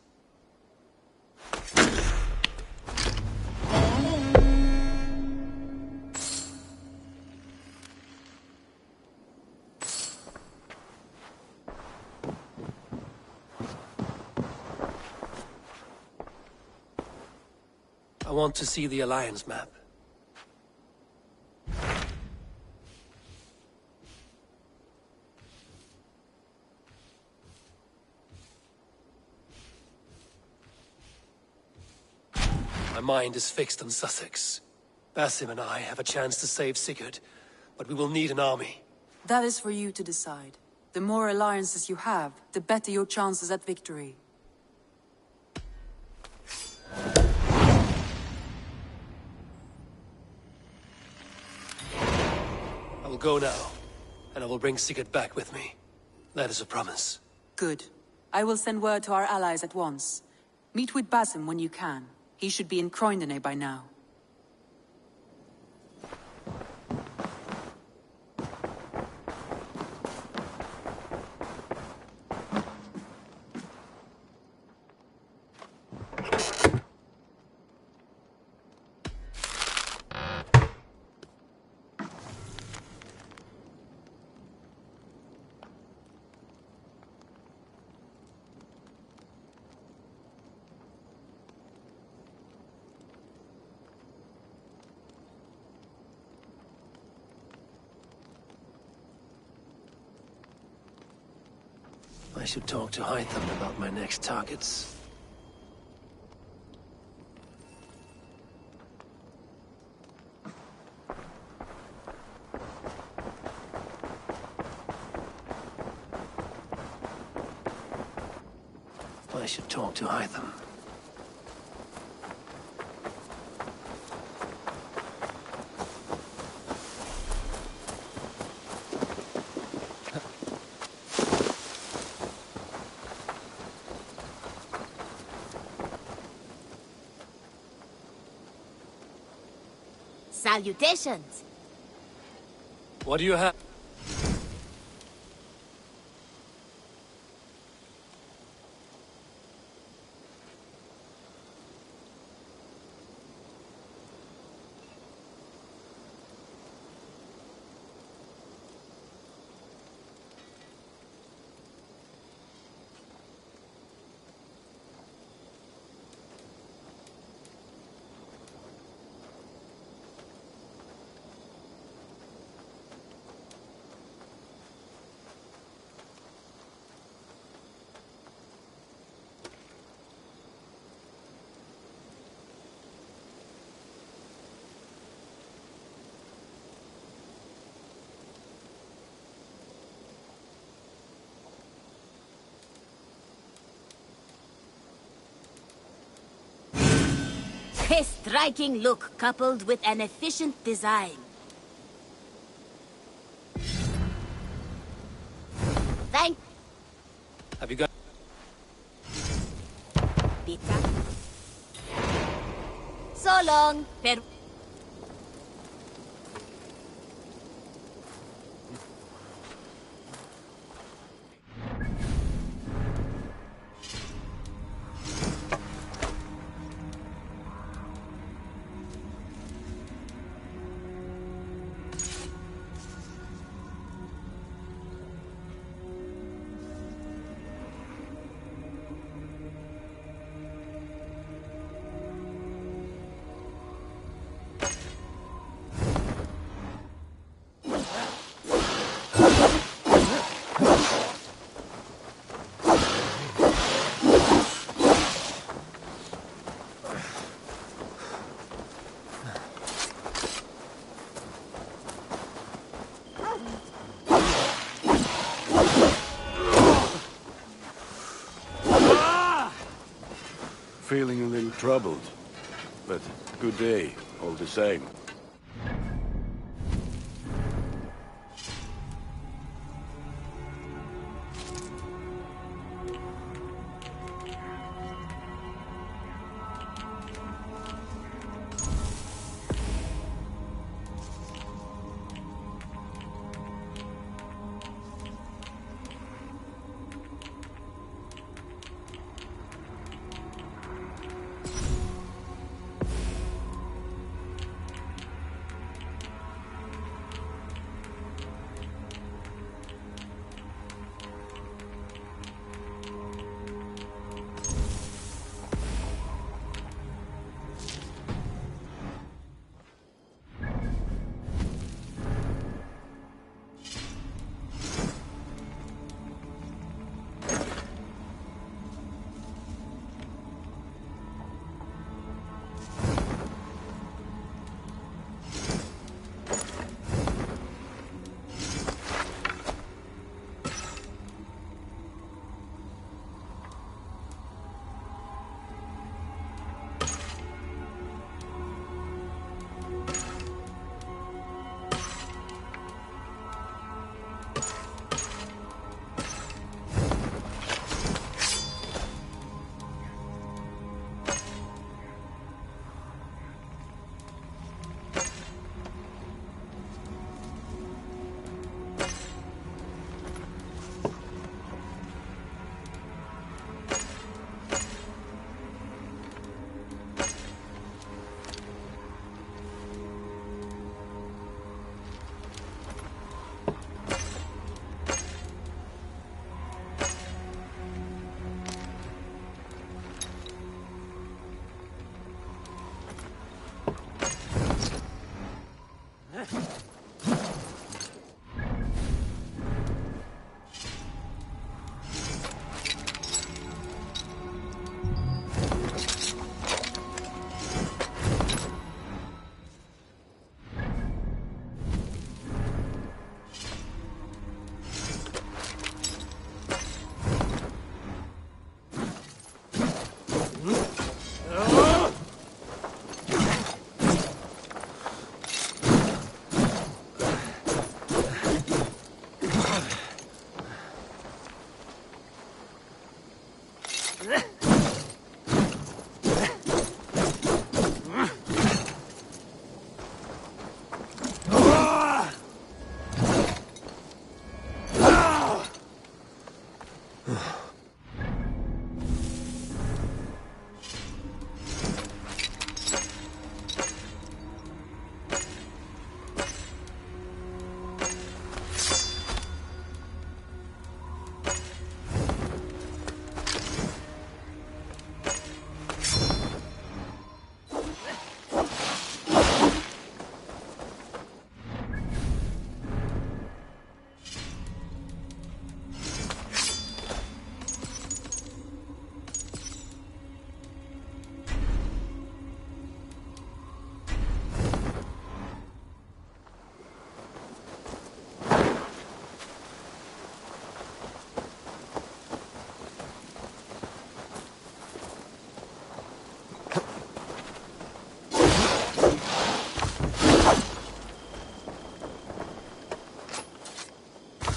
I want to see the Alliance map. My mind is fixed on Sussex. Basim and I have a chance to save Sigurd, but we will need an army. That is for you to decide. The more alliances you have, the better your chances at victory. I will go now, and I will bring Sigurd back with me. That is a promise. Good. I will send word to our allies at once. Meet with Basim when you can. He should be in Croydon by now. I should talk to Hytham about my next targets. I should talk to Hytham. Salutations! What do you have? A striking look coupled with an efficient design. Thank... Have you got... Pizza? So long, per... Feeling a little troubled, but good day, all the same.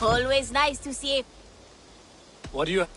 Always nice to see. What do you...